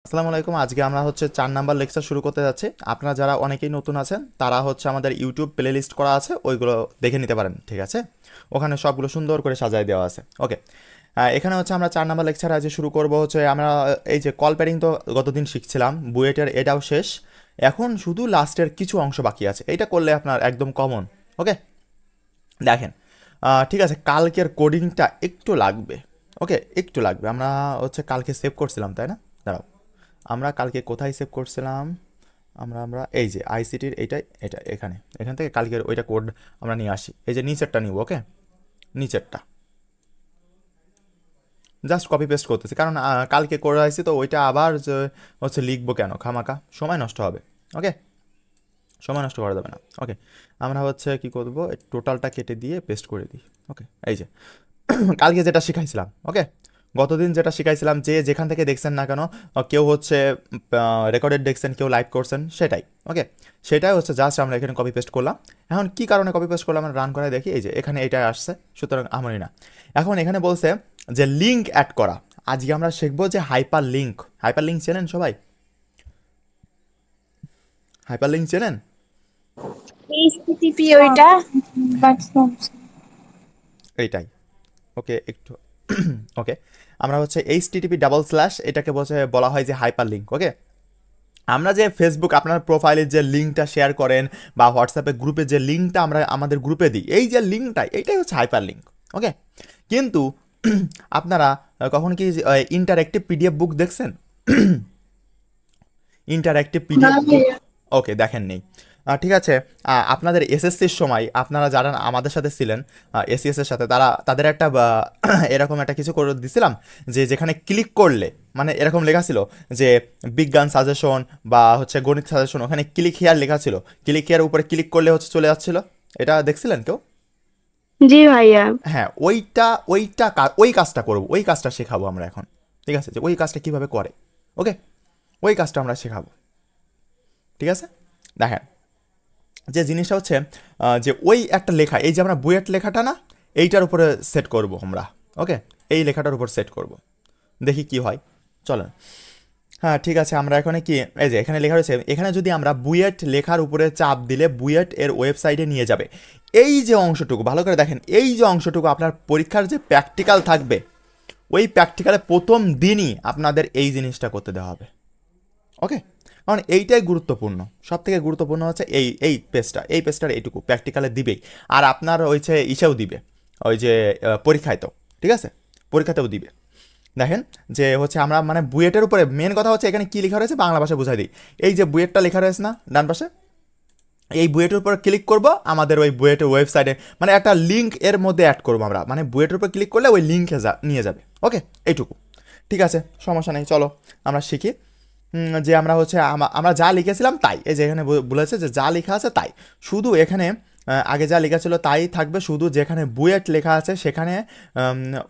আসসালামু আলাইকুম। আজকে আমরা হচ্ছে 4 নাম্বার লেকচার শুরু করতে যাচ্ছি। আপনারা যারা অনেকেই নতুন আছেন তারা হচ্ছে আমাদের ইউটিউব প্লে লিস্ট করা আছে, ওইগুলো দেখে নিতে পারেন, ঠিক আছে? ওখানে সবগুলো সুন্দর করে সাজায় দেওয়া আছে। ওকে, এখানে হচ্ছে আমরা 4 নাম্বার লেকচার আজ শুরু করব। হচ্ছে আমরা এই যে কল প্যারিং তো গতদিন শিখছিলাম, বুয়েটের এটাও শেষ। এখন শুধু লাস্টের কিছু অংশ বাকি আছে, এইটা করলে আপনার একদম কমন। ওকে, দেখেন, ঠিক আছে, কালকের কোডিংটা একটু লাগবে। ওকে, একটু লাগবে। আমরা হচ্ছে কালকে সেভ করছিলাম, তাই না? দাঁড়াও, আমরা কালকে কোথায় সেভ করছিলাম? আমরা এই যে আইসিটির এইটাই, এটা এখানে, এখান থেকে কালকের ওইটা কোড আমরা নিয়ে আসি। এই যে নিচেরটা নিব। ওকে, নিচেরটা জাস্ট কপি পেস্ট করতেছি, কারণ কালকে করে আসছি তো ওইটা আবার যে হচ্ছে লিখবো কেন, খামাকা সময় নষ্ট হবে। ওকে, সময় নষ্ট করা যাবে না। ওকে, আমরা হচ্ছে কি করব, টোটালটা কেটে দিয়ে পেস্ট করে দিই। ওকে, এই যে কালকে যেটা শিখাইছিলাম। ওকে, গতদিন যেটা শিখাইছিলাম, যে যেখান থেকে দেখছেন না কেন, কেউ হচ্ছে রেকর্ডেড দেখছেন, কেউ লাইভ করছেন, সেটাই। ওকে, সেটাই হচ্ছে জাস্ট আমরা এখানে কপি পেস্ট করলাম। এখন কি কারণে কপি পেস্ট করলাম, আমরা রান করায় দেখি। এই যে এখানে এটাই আসছে, সুতরাং আমারই না। এখন এখানে বলছে যে লিঙ্ক অ্যাড করা। আজকে আমরা শিখবো যে হাইপার লিঙ্ক। হাইপার লিঙ্ক চেনেন সবাই? হাইপার লিঙ্ক চেনেন? এইচটিটিপি ওইটা। এইটাই। ওকে, একটু ওকে, আমরা হচ্ছে HTTP// এটাকে বলা হয় যে হাইপার লিঙ্ক। ওকে, আমরা যে ফেসবুক আপনার প্রোফাইলে যে লিঙ্কটা শেয়ার করেন, বা হোয়াটসঅ্যাপে গ্রুপে যে লিঙ্কটা আমরা আমাদের গ্রুপে দিই, এই যে লিঙ্কটা, এইটাই হচ্ছে হাইপার লিঙ্ক। ওকে, কিন্তু আপনারা কখন কি ইন্টারঅ্যাক্টিভ পিডিএফ বুক দেখছেন? ইন্টারঅ্যাক্টিভ না পিডিএফ বুক? ভাইয়া। ওকে, দেখেন নেই। ঠিক আছে, আপনাদের এসএসসির সময় আপনারা যারা আমাদের সাথে ছিলেন, এসিএস এর সাথে, তাদের একটা এরকম একটা কিছু করে দিছিলাম, যে যেখানে ক্লিক করলে, মানে এরকম লেখা ছিল যে বিজ্ঞান সাজেশন বা হচ্ছে গণিত সাজেশন, ওখানে ক্লিক হিয়ার লেখা ছিল। ক্লিক হিয়ার উপরে ক্লিক করলে হচ্ছে চলে যাচ্ছিল। এটা দেখছিলেন কেউ? জি ভাইয়া। হ্যাঁ, ওই কাজটা করবো, ওই কাজটা শেখাবো আমরা এখন। ঠিক আছে, যে ওই কাজটা কিভাবে করে। ওকে, ওই কাজটা আমরা শেখাবো। ঠিক আছে, দেখেন, যে জিনিসটা হচ্ছে যে ওই একটা লেখা, এই যে আমরা বুয়েট লেখাটা না, এইটার উপরে সেট করব আমরা। ওকে, এই লেখাটার উপর সেট করব, দেখি কি হয়। চলেন। হ্যাঁ, ঠিক আছে, আমরা এখানে কি, এই যে এখানে লেখা রয়েছে, এখানে যদি আমরা বুয়েট লেখার উপরে চাপ দিলে বুয়েট এর ওয়েবসাইটে নিয়ে যাবে। এই যে অংশটুকু ভালো করে দেখেন, এই যে অংশটুকু আপনার পরীক্ষার যে প্র্যাকটিক্যাল থাকবে, ওই প্র্যাকটিক্যালে প্রথম দিনই আপনাদের এই জিনিসটা করতে দেওয়া হবে। ওকে, কারণ এইটাই গুরুত্বপূর্ণ। সব থেকে গুরুত্বপূর্ণ হচ্ছে এই পেজটা, এই পেজটার এইটুকু প্র্যাকটিক্যালে দিবেই। আর আপনার হচ্ছে ইসেও দিবে, ওই যে পরীক্ষায় তো, ঠিক আছে, পরীক্ষাতেও দিবে। দেখেন, যে হচ্ছে আমরা মানে বুয়েটের উপরে মেন কথা হচ্ছে এখানে কি লেখা রয়েছে বাংলা ভাষায় বুঝাই দিই। এই যে বুয়েটটা লেখা রয়েছে না ডান পাশে, এই বুয়েটের উপর ক্লিক করব, আমাদের ওই বুয়েটের ওয়েবসাইটে মানে একটা লিঙ্ক এর মধ্যে অ্যাড করবো আমরা, মানে বুয়েটের উপর ক্লিক করলে ওই লিঙ্কে নিয়ে যাবে। ওকে, এইটুকু। ঠিক আছে, সমস্যা নেই, চলো আমরা শিখি। যে আমরা হচ্ছে আমরা যা লিখেছিলাম তাই, এই যে এখানে বলেছে যে যা লেখা আছে তাই, শুধু এখানে আগে যা লেখা ছিল তাই থাকবে, শুধু যেখানে বুয়েট লেখা আছে সেখানে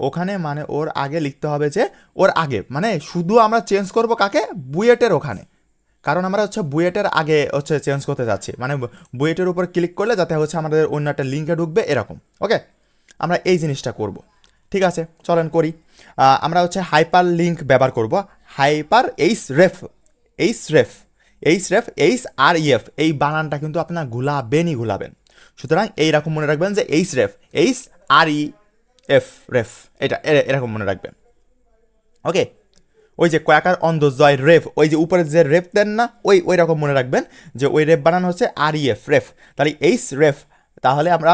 ওখানে মানে ওর আগে লিখতে হবে যে ওর আগে, মানে শুধু আমরা চেঞ্জ করব কাকে, বুয়েটের ওখানে। কারণ আমরা হচ্ছে বুয়েটের আগে হচ্ছে চেঞ্জ করতে যাচ্ছি, মানে বুয়েটের উপর ক্লিক করলে যাতে হচ্ছে আমাদের অন্য একটা লিঙ্কে ঢুকবে এরকম। ওকে, আমরা এই জিনিসটা করব। ঠিক আছে, চলেন করি। আমরা হচ্ছে হাইপার লিঙ্ক ব্যবহার করব। হাইপার এইচ রেফ HREF, এই বানানটা কিন্তু আপনার ঘুলাবেন। সুতরাং এইরকম মনে রাখবেন যে HREF, এটা এরকম মনে রাখবেন। ওকে, ওই যে কয়াকার অন্ধ জয় রেফ, ওই যে উপরে যে রেফ দেন না, ওই রকম মনে রাখবেন যে ওই রেফ বানানো হচ্ছে REF। তাহলে HREF, তাহলে আমরা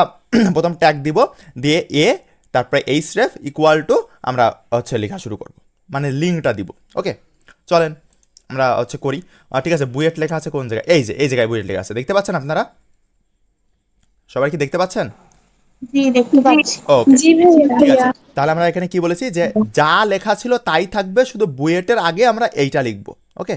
প্রথম ট্যাগ দিব, দিয়ে তারপরে HREF ইকুয়াল টু আমরা হচ্ছে লেখা শুরু করব, মানে লিঙ্কটা দিব। ওকে, চলেন আমরা হচ্ছে করি। ঠিক আছে, বুয়েট লেখা আছে কোন জায়গায়, এই জায়গায় বুয়েট লেখা আছে, দেখতে পাচ্ছেন আপনারা? সবাই কি দেখতে পাচ্ছেন? জি দেখতে পাচ্ছি। ওকে, জি ভাইয়া। ঠিক আছে, তাহলে আমরা এখানে কি বলেছি, যে যা লেখা ছিল তাই থাকবে, শুধু বুয়েটের আগে আমরা এইটা লিখবো। ওকে,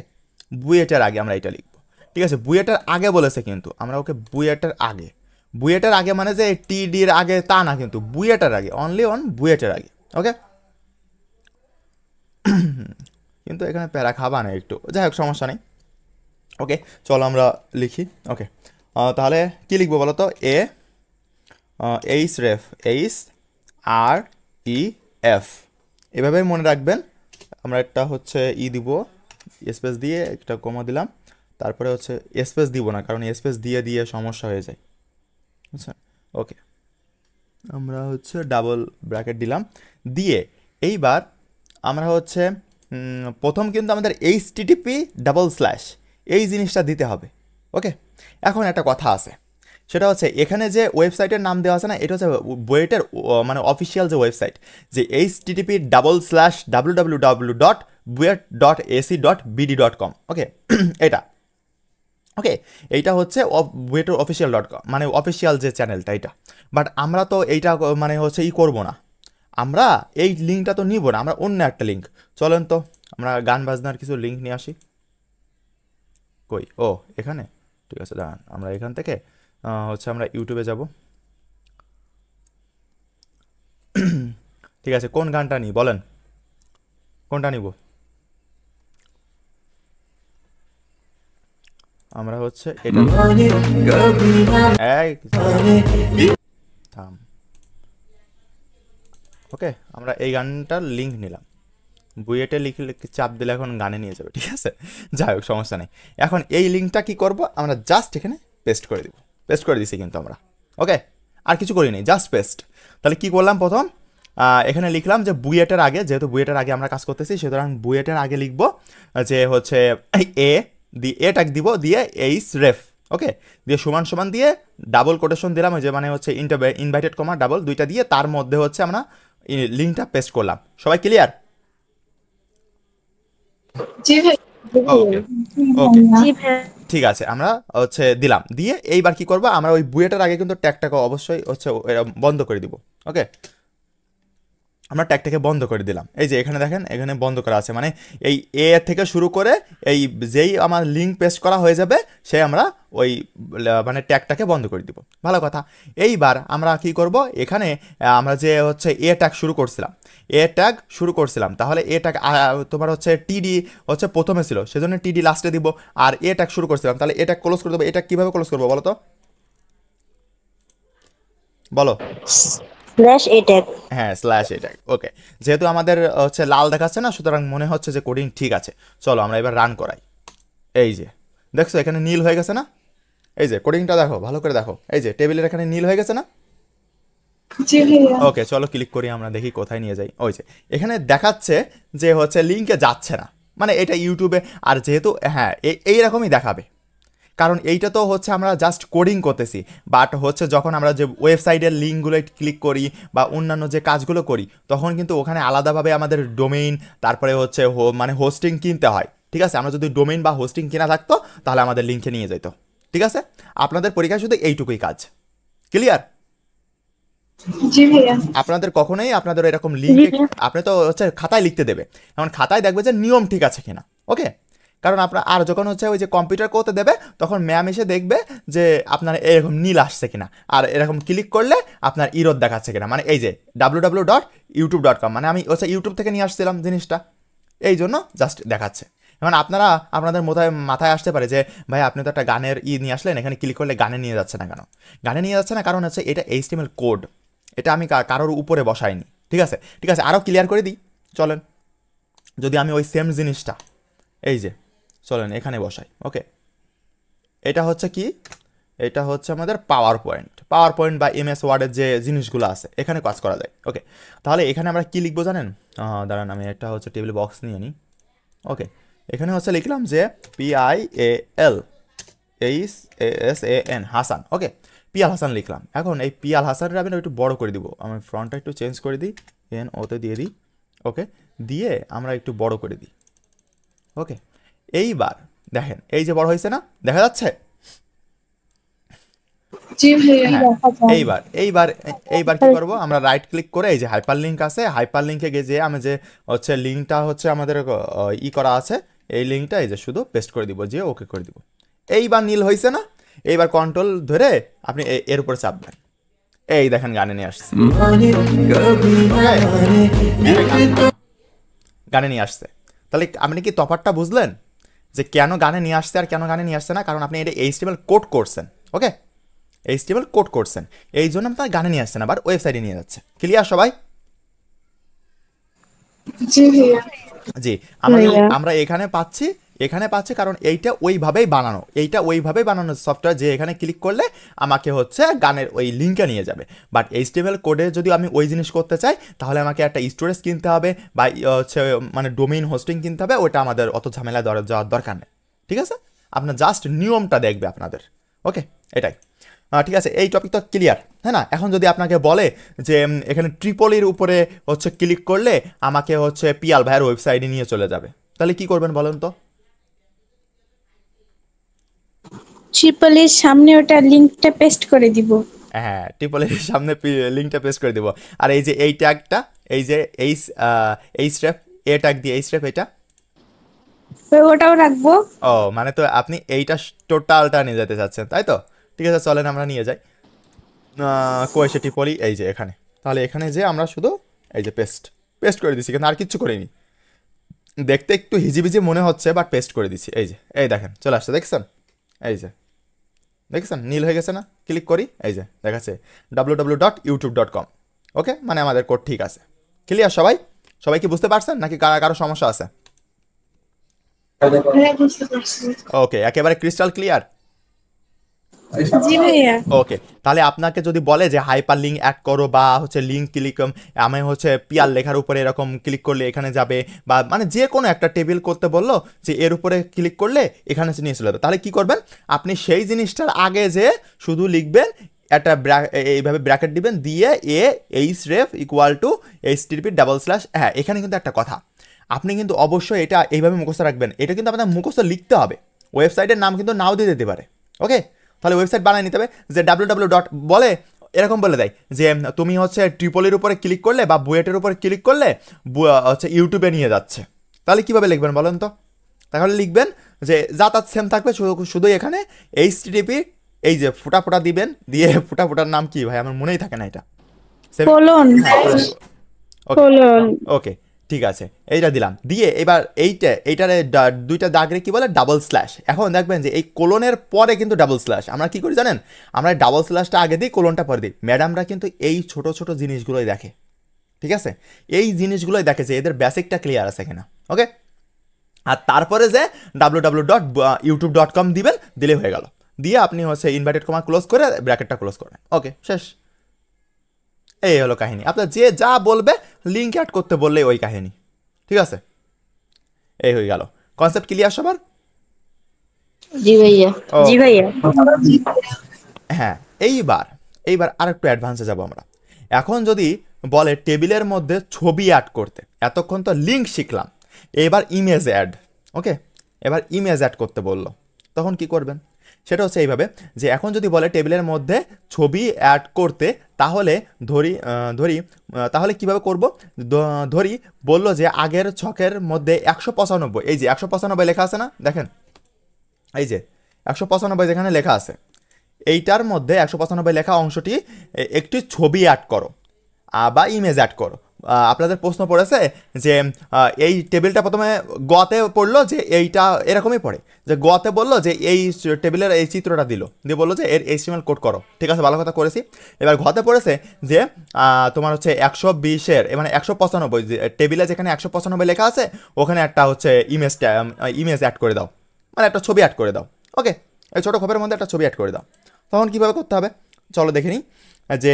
বুয়েটের আগে আমরা এইটা লিখবো। ঠিক আছে, বুয়েটের আগে বলেছে, কিন্তু আমরা ওকে বুয়েটের আগে, বুয়েটের আগে মানে যে TD-র আগে তা না, কিন্তু বুয়েটের আগে, অনলি অন বুয়েটের আগে। ওকে, কিন্তু এখানে প্যারা খাবা না একটু, যাই হোক সমস্যা নেই। ওকে, চলো আমরা লিখি। ওকে, তাহলে কি লিখবো বলো তো, HREF, এভাবে মনে রাখবেন। আমরা একটা হচ্ছে দিব, স্পেস দিয়ে একটা কমা দিলাম, তারপরে হচ্ছে স্পেস দিব না, কারণ স্পেস দিয়ে দিয়ে সমস্যা হয়ে যায়, বুঝছেন? ওকে, আমরা হচ্ছে ডাবল ব্র্যাকেট দিলাম, দিয়ে এইবার আমরা হচ্ছে প্রথম কিন্তু আমাদের এইচটিটিপি ডাবল স্ল্যাশ এই জিনিসটা দিতে হবে। ওকে, এখন একটা কথা আছে, সেটা হচ্ছে এখানে যে ওয়েবসাইটের নাম দেওয়া আছে না, এটা হচ্ছে বুয়েটের মানে অফিসিয়াল যে ওয়েবসাইট, যে এইচটিটিপি ডাবল স্ল্যাশ www.buet.ac.bd.com। ওকে, এটা ওকে, এইটা হচ্ছে বুয়েটের অফিসিয়াল .com, মানে অফিসিয়াল যে চ্যানেলটা এটা। বাট আমরা তো এইটা মানে হচ্ছে করবো না, আমরা এই লিঙ্কটা তো নিব না, আমরা অন্য একটা লিঙ্ক, চলেন তো আমরা গান বাজনার কিছু লিঙ্ক নিয়ে আসি। কই, ও এখানে, ঠিক আছে দাঁড়ান, আমরা এখান থেকে হচ্ছে আমরা ইউটিউবে যাব। ঠিক আছে, কোন গানটা নিই বলেন, কোনটা নিব? আমরা হচ্ছে এটা, থাম। ওকে, আমরা এই গানটার লিঙ্ক নিলাম, বুয়েটে লিখে চাপ দিলে এখন গানে নিয়ে যাবে, ঠিক আছে, যাই হোক সমস্যা নেই। এখন এই লিঙ্কটা কি করব, আমরা জাস্ট এখানে পেস্ট করে দিব, পেস্ট করে দিছি কিন্তু আমরা। ওকে, আর কিছু করি নি, জাস্ট পেস্ট। তাহলে কি করলাম, প্রথম এখানে লিখলাম যে বুয়েটের আগে, যেহেতু বুয়েটের আগে আমরা কাজ করতেছি, সুতরাং বুয়েটের আগে লিখবো যে হচ্ছে এ, দিয়ে এ ট্যাগ দিব, দিয়ে এইচ রেফ। ওকে, দিয়ে সমান সমান দিয়ে ডাবল কোটেশন দিলাম, ওই যে মানে হচ্ছে ইনভাইটেড কমা ডাবল দুইটা দিয়ে, তার মধ্যে হচ্ছে আমরা লিঙ্কটা পেস্ট করলাম। সবাই ক্লিয়ার? ওকে ওকে, ঠিক আছে, আমরা হচ্ছে দিলাম, দিয়ে এইবার কি করবো, আমরা ওই বুয়েটার আগে কিন্তু ট্যাগটাকে অবশ্যই হচ্ছে বন্ধ করে দিব। ওকে, আমরা ট্যাগটাকে বন্ধ করে দিলাম, এই যে এখানে দেখেন, এখানে বন্ধ করা আছে, মানে এই এ থেকে শুরু করে এই যেই আমার লিঙ্ক পেস্ট করা হয়ে যাবে, সে আমরা ওই মানে ট্যাগটাকে বন্ধ করে দিব। ভালো কথা, এইবার আমরা কি করব, এখানে আমরা যে হচ্ছে এ ট্যাগ শুরু করছিলাম, এ ট্যাগ শুরু করছিলাম, তাহলে এ ট্যাগ তোমার হচ্ছে টিডি হচ্ছে প্রথমে ছিল, সেজন্য টিডি লাস্টে দিব, আর এ ট্যাগ শুরু করছিলাম, তাহলে এটা ক্লোজ করে দেবো। এটা কিভাবে ক্লোজ করবো বলো তো, বলো? স্ল্যাশ এট্যাগ। হ্যাঁ, স্ল্যাশ এট্যাগ। ওকে, যেহেতু আমাদের হচ্ছে লাল দেখাচ্ছে না, সুতরাং মনে হচ্ছে যে কোডিং ঠিক আছে। চলো আমরা এবার রান করাই। এই যে দেখছো এখানে নীল হয়ে গেছে না, এই যে কোডিংটা দেখো, ভালো করে দেখো, এই যে টেবিলের এখানে নীল হয়ে গেছে না। ওকে, চলো ক্লিক করি, আমরা দেখি কোথায় নিয়ে যাই। ওই যে এখানে দেখাচ্ছে যে হচ্ছে লিঙ্কে যাচ্ছে না, মানে এটা ইউটিউবে, আর যেহেতু হ্যাঁ এইরকমই দেখাবে, কারণ এইটা তো হচ্ছে আমরা জাস্ট কোডিং করতেছি, বাট হচ্ছে যখন আমরা যে ওয়েবসাইটের লিঙ্কগুলো ক্লিক করি বা অন্যান্য যে কাজগুলো করি, তখন কিন্তু ওখানে আলাদাভাবে আমাদের ডোমেইন, তারপরে হচ্ছে মানে হোস্টিং কিনতে হয়। ঠিক আছে, আমরা যদি ডোমেইন বা হোস্টিং কেনা থাকতো, তাহলে আমাদের লিঙ্কে নিয়ে যেত। ঠিক আছে, আপনাদের পরীক্ষায় শুধু এইটুকুই কাজ। ক্লিয়ার? জি ভাইয়া। আপনাদের কখনোই আপনাদের এরকম লিঙ্কে, আপনি তো হচ্ছে খাতায় লিখতে দেবে, এখন খাতায় দেখবে যে নিয়ম ঠিক আছে কিনা। ওকে, কারণ আপনার আর যখন হচ্ছে ওই যে কম্পিউটার করতে দেবে, তখন ম্যাম এসে দেখবে যে আপনার এরকম নীল আসছে কিনা, আর এরকম ক্লিক করলে আপনার ইরোদ দেখাচ্ছে কিনা, মানে এই যে www.youtube.com, মানে আমি হচ্ছে ইউটিউব থেকে নিয়ে আসছিলাম জিনিসটা, এই জন্য জাস্ট দেখাচ্ছে। এখন আপনারা আপনাদের মাথায় আসতে পারে যে ভাই আপনি তো একটা গানের নিয়ে আসলেন, এখানে ক্লিক করলে গানে নিয়ে যাচ্ছে না কেন? গানে নিয়ে যাচ্ছে না কারণ হচ্ছে এটা HTML কোড, এটা আমি কারোর উপরে বসাইনি। ঠিক আছে, ঠিক আছে, আরও ক্লিয়ার করে দিই, চলেন। যদি আমি ওই সেম জিনিসটা এই যে চলেন এখানে বসাই। ওকে, এটা হচ্ছে কি, এটা হচ্ছে আমাদের পাওয়ার পয়েন্ট বা MS ওয়ার্ডের যে জিনিসগুলো আছে, এখানে কাজ করা যায়। ওকে, তাহলে এখানে আমরা কি লিখবো জানেন? দাঁড়ান, আমি একটা হচ্ছে টেবিল বক্স নিয়ে নিই। ওকে, এখানে হচ্ছে লিখলাম যে PIALHASAN হাসান। ওকে, পিয়াল হাসান লিখলাম। এখন এই পিয়াল হাসানের আমি একটু বড় করে দিব, আমি ফ্রন্টটা একটু চেঞ্জ করে দিই, NO-তে দিয়ে দিই। ওকে, দিয়ে আমরা একটু বড় করে দিই। ওকে, এইবার দেখেন এই যে বড় হয়েছে না, দেখা যাচ্ছে? এইবার এইবার এইবার কি করব, আমরা রাইট ক্লিক করে এই যে হাইপার লিঙ্ক আছে, হাইপার লিঙ্কে গিয়ে যে আমি যে হচ্ছে লিঙ্কটা হচ্ছে আমাদের করা আছে, এই লিঙ্কটা এই যে শুধু পেস্ট করে দিব, যে ওকে করে দিব। এইবার নীল হয়েছে না, এইবার কন্ট্রোল ধরে আপনি এর উপরে চাপবেন, এই দেখেন গানে নিয়ে আসছে, গানে নিয়ে আসছে। তাহলে আপনি কি তফাৎটা বুঝলেন যে কেন গানে নিয়ে আসছে আর কেন গানে নিয়ে আসছে না? কারণ আপনি এটা HTML কোড করছেন। ওকে, HTML কোড করছেন, এই জন্য আপনার গানে নিয়ে আসছে না, আবার ওয়েবসাইটে নিয়ে যাচ্ছে। ক্লিয়ার সবাই? জি, আমরা এখানে পাচ্ছি এখানে পাচ্ছে কারণ এইটা ওইভাবেই বানানো সফটওয়্যার, যে এখানে ক্লিক করলে আমাকে হচ্ছে গানের ওই লিঙ্কে নিয়ে যাবে। বাট এইচটিএমএল কোডে যদি আমি ওই জিনিস করতে চাই তাহলে আমাকে একটা স্টোরেজ কিনতে হবে বা হচ্ছে মানে ডোমেইন হোস্টিং কিনতে হবে, ওটা আমাদের অত ঝামেলা যাওয়ার দরকার নেই। ঠিক আছে, আপনার জাস্ট নিয়মটা দেখবে আপনাদের। ওকে, এটাই ঠিক আছে, এই টপিক তো ক্লিয়ার, হ্যাঁ না? এখন যদি আপনাকে বলে যে এখানে ট্রিপলির উপরে হচ্ছে ক্লিক করলে আমাকে হচ্ছে পিয়াল ভাইয়ের ওয়েবসাইটে নিয়ে চলে যাবে, তাহলে কি করবেন বলেন তো? ট্রিপলের সামনে ওটা লিংকটা পেস্ট করে দিব। হ্যাঁ, ট্রিপলের সামনে লিঙ্কটা পেস্ট করে দিব। আর এই যে এই ট্যাগটা, এই যে এই স্টেপ, এ ট্যাগ দিয়ে এই স্টেপ, এটা ওটাও রাখবো। ও মানে তো আপনি এইটা টোটালটা নিয়ে যেতে চাচ্ছেন, তাই তো? ঠিক আছে, চলেন আমরা নিয়ে যাই কোয়েসে ট্রিপলি, এই যে এখানে। তাহলে এখানে যে আমরা শুধু এই যে পেস্ট করে দিচ্ছি, কিন্তু আর কিচ্ছু করিনি। দেখতে একটু হিজিবিজি মনে হচ্ছে, বাট পেস্ট করে দিচ্ছি। এই যে এই দেখেন চলে আসছে, দেখছেন? এই যে দেখছেন নীল হয়ে গেছে না? ক্লিক করি, এই যে দেখাচ্ছে www.youtube.com। ওকে, মানে আমাদের কোড ঠিক আছে। ক্লিয়ার সবাই কি বুঝতে পারছেন নাকি কারো সমস্যা আছে? হ্যাঁ, বুঝতে পারছি। ওকে, একেবারে ক্রিস্টাল ক্লিয়ার। জি ভাইয়া। ওকে, তাহলে আপনাকে যদি বলে যে হাইপার লিঙ্ক অ্যাড করো বা হচ্ছে লিঙ্ক ক্লিক, আমি হচ্ছে পিয়ার লেখার উপরে এরকম ক্লিক করলে এখানে যাবে, বা মানে যে কোনো একটা টেবিল করতে বললো যে এর উপরে ক্লিক করলে এখানে নিয়ে চলে যাবে, তাহলে কি করবেন? আপনি সেই জিনিসটার আগে যে শুধু লিখবেন একটা এইভাবে ব্র্যাকেট দিবেন, দিয়ে H ref equal to HTTP double slash. হ্যাঁ, এখানে কিন্তু একটা কথা, আপনি কিন্তু অবশ্যই এটা এইভাবে মুখস্থ রাখবেন। এটা কিন্তু আপনার মুখস্থ লিখতে হবে, ওয়েবসাইটের নাম কিন্তু নাও দিয়ে দিতে পারে। ওকে, তাহলে ওয়েবসাইট বানিয়ে নিতে হবে যে www ডট বলে এরকম বলে দেয় যে তুমি হচ্ছে ট্রিপলির উপরে ক্লিক করলে বা বুয়েটের উপরে ক্লিক করলে হচ্ছে ইউটিউবে নিয়ে যাচ্ছে। তাহলে কীভাবে লিখবেন বলেন তো? তাহলে লিখবেন যে যাতায়াত সেম থাকবে, শুধু এখানে এইচটিটিপি এই যে ফুটা দিবেন, দিয়ে ফুটার নাম কি ভাই আমার মনেই থাকে না, এটা কোলন। ওকে ঠিক আছে, এইটা দিলাম, দিয়ে এবার এইটারে দুইটা দাগরে কি বলে ডাবল স্ল্যাশ। এখন দেখবেন যে এই কোলনের পরে কিন্তু ডাবল স্ল্যাশ, আমরা কি করি জানেন? আমরা ডাবল স্ল্যাশটা আগে দিই, কোলনটা পরে দিই। ম্যাডামরা কিন্তু এই ছোট ছোট জিনিসগুলোই দেখে, ঠিক আছে? এই জিনিসগুলোই দেখে যে এদের বেসিকটা ক্লিয়ার আছে কিনা। ওকে, আর তারপরে যে www.youtube.com দিবেন, দিলে হয়ে গেল। দিয়ে আপনি হচ্ছে ইনভার্টেড কমা ক্লোজ করে ব্র্যাকেটটা ক্লোজ করবেন। ওকে, শেষ। এই হলো কাহিনী। আপনার যে যা বলবে লিঙ্ক অ্যাড করতে বললে ওই কাহিনী, ঠিক আছে? এই হয়ে গেল। কনসেপ্ট ক্লিয়ার সবার? জি ভাইয়া। জি ভাইয়া। হ্যাঁ, এইবার আর একটু অ্যাডভান্সে যাব আমরা। এখন যদি বলে টেবিলের মধ্যে ছবি অ্যাড করতে, এতক্ষণ তো লিঙ্ক শিখলাম, এবার ইমেজ অ্যাড। ওকে, এবার ইমেজ অ্যাড করতে বললো, তখন কি করবেন? সেটা হচ্ছে এইভাবে যে এখন যদি বলে টেবিলের মধ্যে ছবি অ্যাড করতে, তাহলে তাহলে কিভাবে করব? ধরি বললো যে আগের ছকের মধ্যে 195, এই যে 195 লেখা আছে না, দেখেন এই যে 195 যেখানে লেখা আছে, এইটার মধ্যে 195 লেখা অংশটি একটি ছবি অ্যাড করো বা ইমেজ অ্যাড করো। আপনাদের প্রশ্ন পড়েছে যে এই টেবিলটা প্রথমে গতে পড়লো যে এইটা এরকমই পড়ে, যে গতে বললো যে এই টেবিলের এই চিত্রটা দিল, দিয়ে বললো যে এর HTML কোড করো। ঠিক আছে, ভালো কথা করেছি। এবার ঘতে পড়েছে যে তোমার হচ্ছে 120-এর মানে 195, টেবিলে যেখানে 195 লেখা আছে ওখানে একটা হচ্ছে ইমেজ অ্যাড করে দাও, মানে একটা ছবি অ্যাড করে দাও। ওকে, এই ছোটো খোপের মধ্যে একটা ছবি অ্যাড করে দাও। তখন কীভাবে করতে হবে চলো দেখে নিই। যে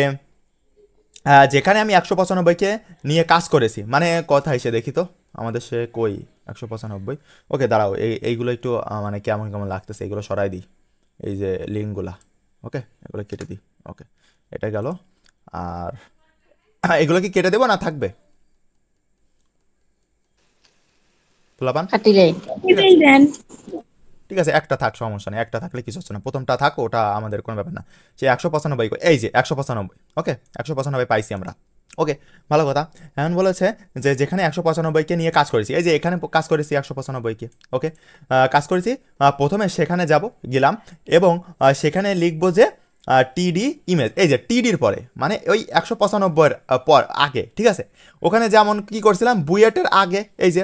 যেখানে আমি 195-কে নিয়ে কাজ করেছি, মানে কথা এসে দেখি তো আমাদের সে কই 195। ওকে দাঁড়াও, এইগুলো একটু মানে কেমন কেমন লাগতেছে, এগুলো সরাই দিই, এই যে লিঙ্কগুলা। ওকে, এগুলো কেটে দিই। ওকে, এটা গেল। আর এগুলো কি কেটে দেবো না থাকবে? ফুলাপান ঠিক আছে, একটা থাক, সমস্যা নেই, একটা থাকলে কিছু হচ্ছে না, প্রথমটা থাক, ওটা আমাদের কোনো ব্যাপার না। সে 195, এই যে 195। ওকে, 195 পাইছি আমরা। ওকে, ভালো কথা। এখন বলেছে যে যেখানে 195-কে নিয়ে কাজ করেছি, এই যে এখানে কাজ করেছি 195-কে। ওকে, কাজ করেছি, প্রথমে সেখানে গেলাম এবং সেখানে লিখবো যে টিডি ইমেজ, এই যে টিডির পরে মানে ওই 195-এর পর আগে, ঠিক আছে? ওখানে যেমন কি করছিলাম, বুয়েটের আগে, এই যে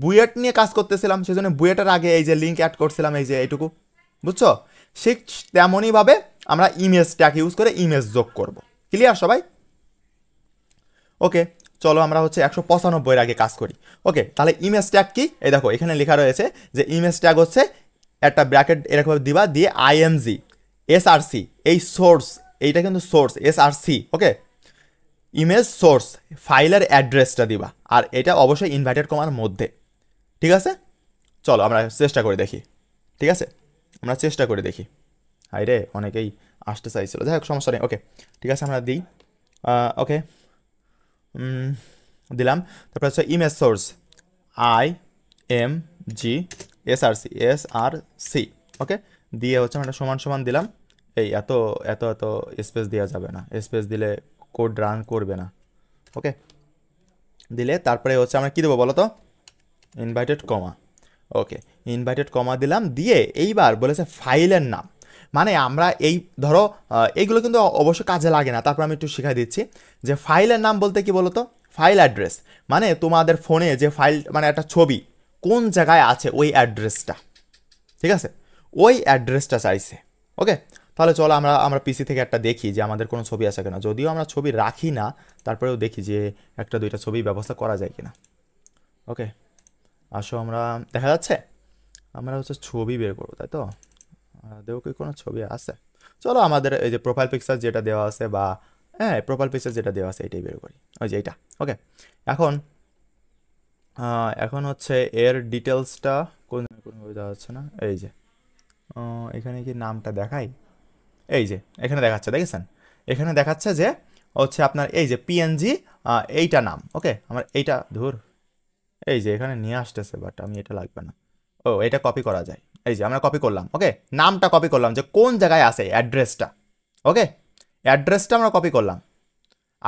বুয়েট নিয়ে কাজ করতেছিলাম, সেজন্য বুয়েটের আগে এই যে লিঙ্ক অ্যাড করছিলাম, এই যে এইটুকু, বুঝছো? ঠিক তেমনইভাবে আমরা ইমেজ ট্যাগ ইউজ করে ইমেজ যোগ করব। ক্লিয়ার সবাই? ওকে, চলো আমরা হচ্ছে 195 আগে কাজ করি। ওকে, তাহলে ইমেজ ট্যাগ কি? এই দেখো এখানে লেখা রয়েছে যে ইমেজ ট্যাগ হচ্ছে একটা ব্র্যাকেট এরকম দিবা, দিয়ে আইএমজি এসআরসি, এই সোর্স, এইটা কিন্তু সোর্স এসআরসি। ওকে, ইমেজ সোর্স ফাইলের অ্যাড্রেসটা দিবা, আর এটা অবশ্যই ইনভার্টেড কমার মধ্যে। ঠিক আছে, চলো আমরা চেষ্টা করে দেখি। ঠিক আছে, আমরা চেষ্টা করে দেখি। হাই রে, অনেকেই আসতে চাইছিল, যাই হোক সমস্যা নেই। ওকে ঠিক আছে, আমরা দিই। ওকে, দিলাম। তারপর হচ্ছে ইমেজ সোর্স IMG SRC। ওকে, দিয়ে হচ্ছে আমরা সমান সমান দিলাম। এই এত এত এত স্পেস দেওয়া যাবে না, স্পেস দিলে কোড রান করবে না। ওকে, দিলে তারপরে হচ্ছে আমরা কী দেবো বলো তো? Inverted comma. ওকে, ইনভাইটেড কমা দিলাম, দিয়ে এইবার বলেছে ফাইলের নাম। মানে আমরা এই ধরো এইগুলো কিন্তু অবশ্য কাজে লাগে না, তারপর আমি একটু শিখাই দিচ্ছি যে ফাইলের নাম বলতে কি বলো তো? ফাইল অ্যাড্রেস, মানে তোমাদের ফোনে যে ফাইল, মানে একটা ছবি কোন জায়গায় আছে ওই অ্যাড্রেসটা। ঠিক আছে, ওই অ্যাড্রেসটা চাইছে। ওকে, তাহলে চলো আমরা পিসি থেকে একটা দেখি যে আমাদের কোনো ছবি আছে কিনা। যদিও আমরা ছবি রাখি না, তারপরেও দেখি যে একটা দুইটা ছবি ব্যবস্থা করা যায় কিনা। ওকে, আসো আমরা, দেখা যাচ্ছে আমরা হচ্ছে ছবি বের করবো, তাই তো? দেও কি কোনো ছবি আছে? চলো আমাদের এই যে প্রোফাইল পিকচার যেটা দেওয়া আছে, বা হ্যাঁ প্রোফাইল পিকচার যেটা দেওয়া আছে এটাই বের করি, ওই যে এইটা। ওকে, এখন এখন হচ্ছে এর ডিটেলসটা কোনোভাবে দেওয়া যাচ্ছে না। এই যে এখানে কি নামটা দেখাই? এই যে এখানে দেখাচ্ছে, দেখেছেন? এখানে দেখাচ্ছে যে হচ্ছে আপনার এই যে পিএনজি, এইটা নাম। ওকে, আমার এইটা ধুর, এই যে এখানে নিয়ে আসতেছে, বাট আমি এটা লাগবে না। ও, এটা কপি করা যায়। এই যে আমরা কপি করলাম। ওকে, নামটা কপি করলাম যে কোন জায়গায় আছে অ্যাড্রেসটা। ওকে, অ্যাড্রেসটা আমরা কপি করলাম।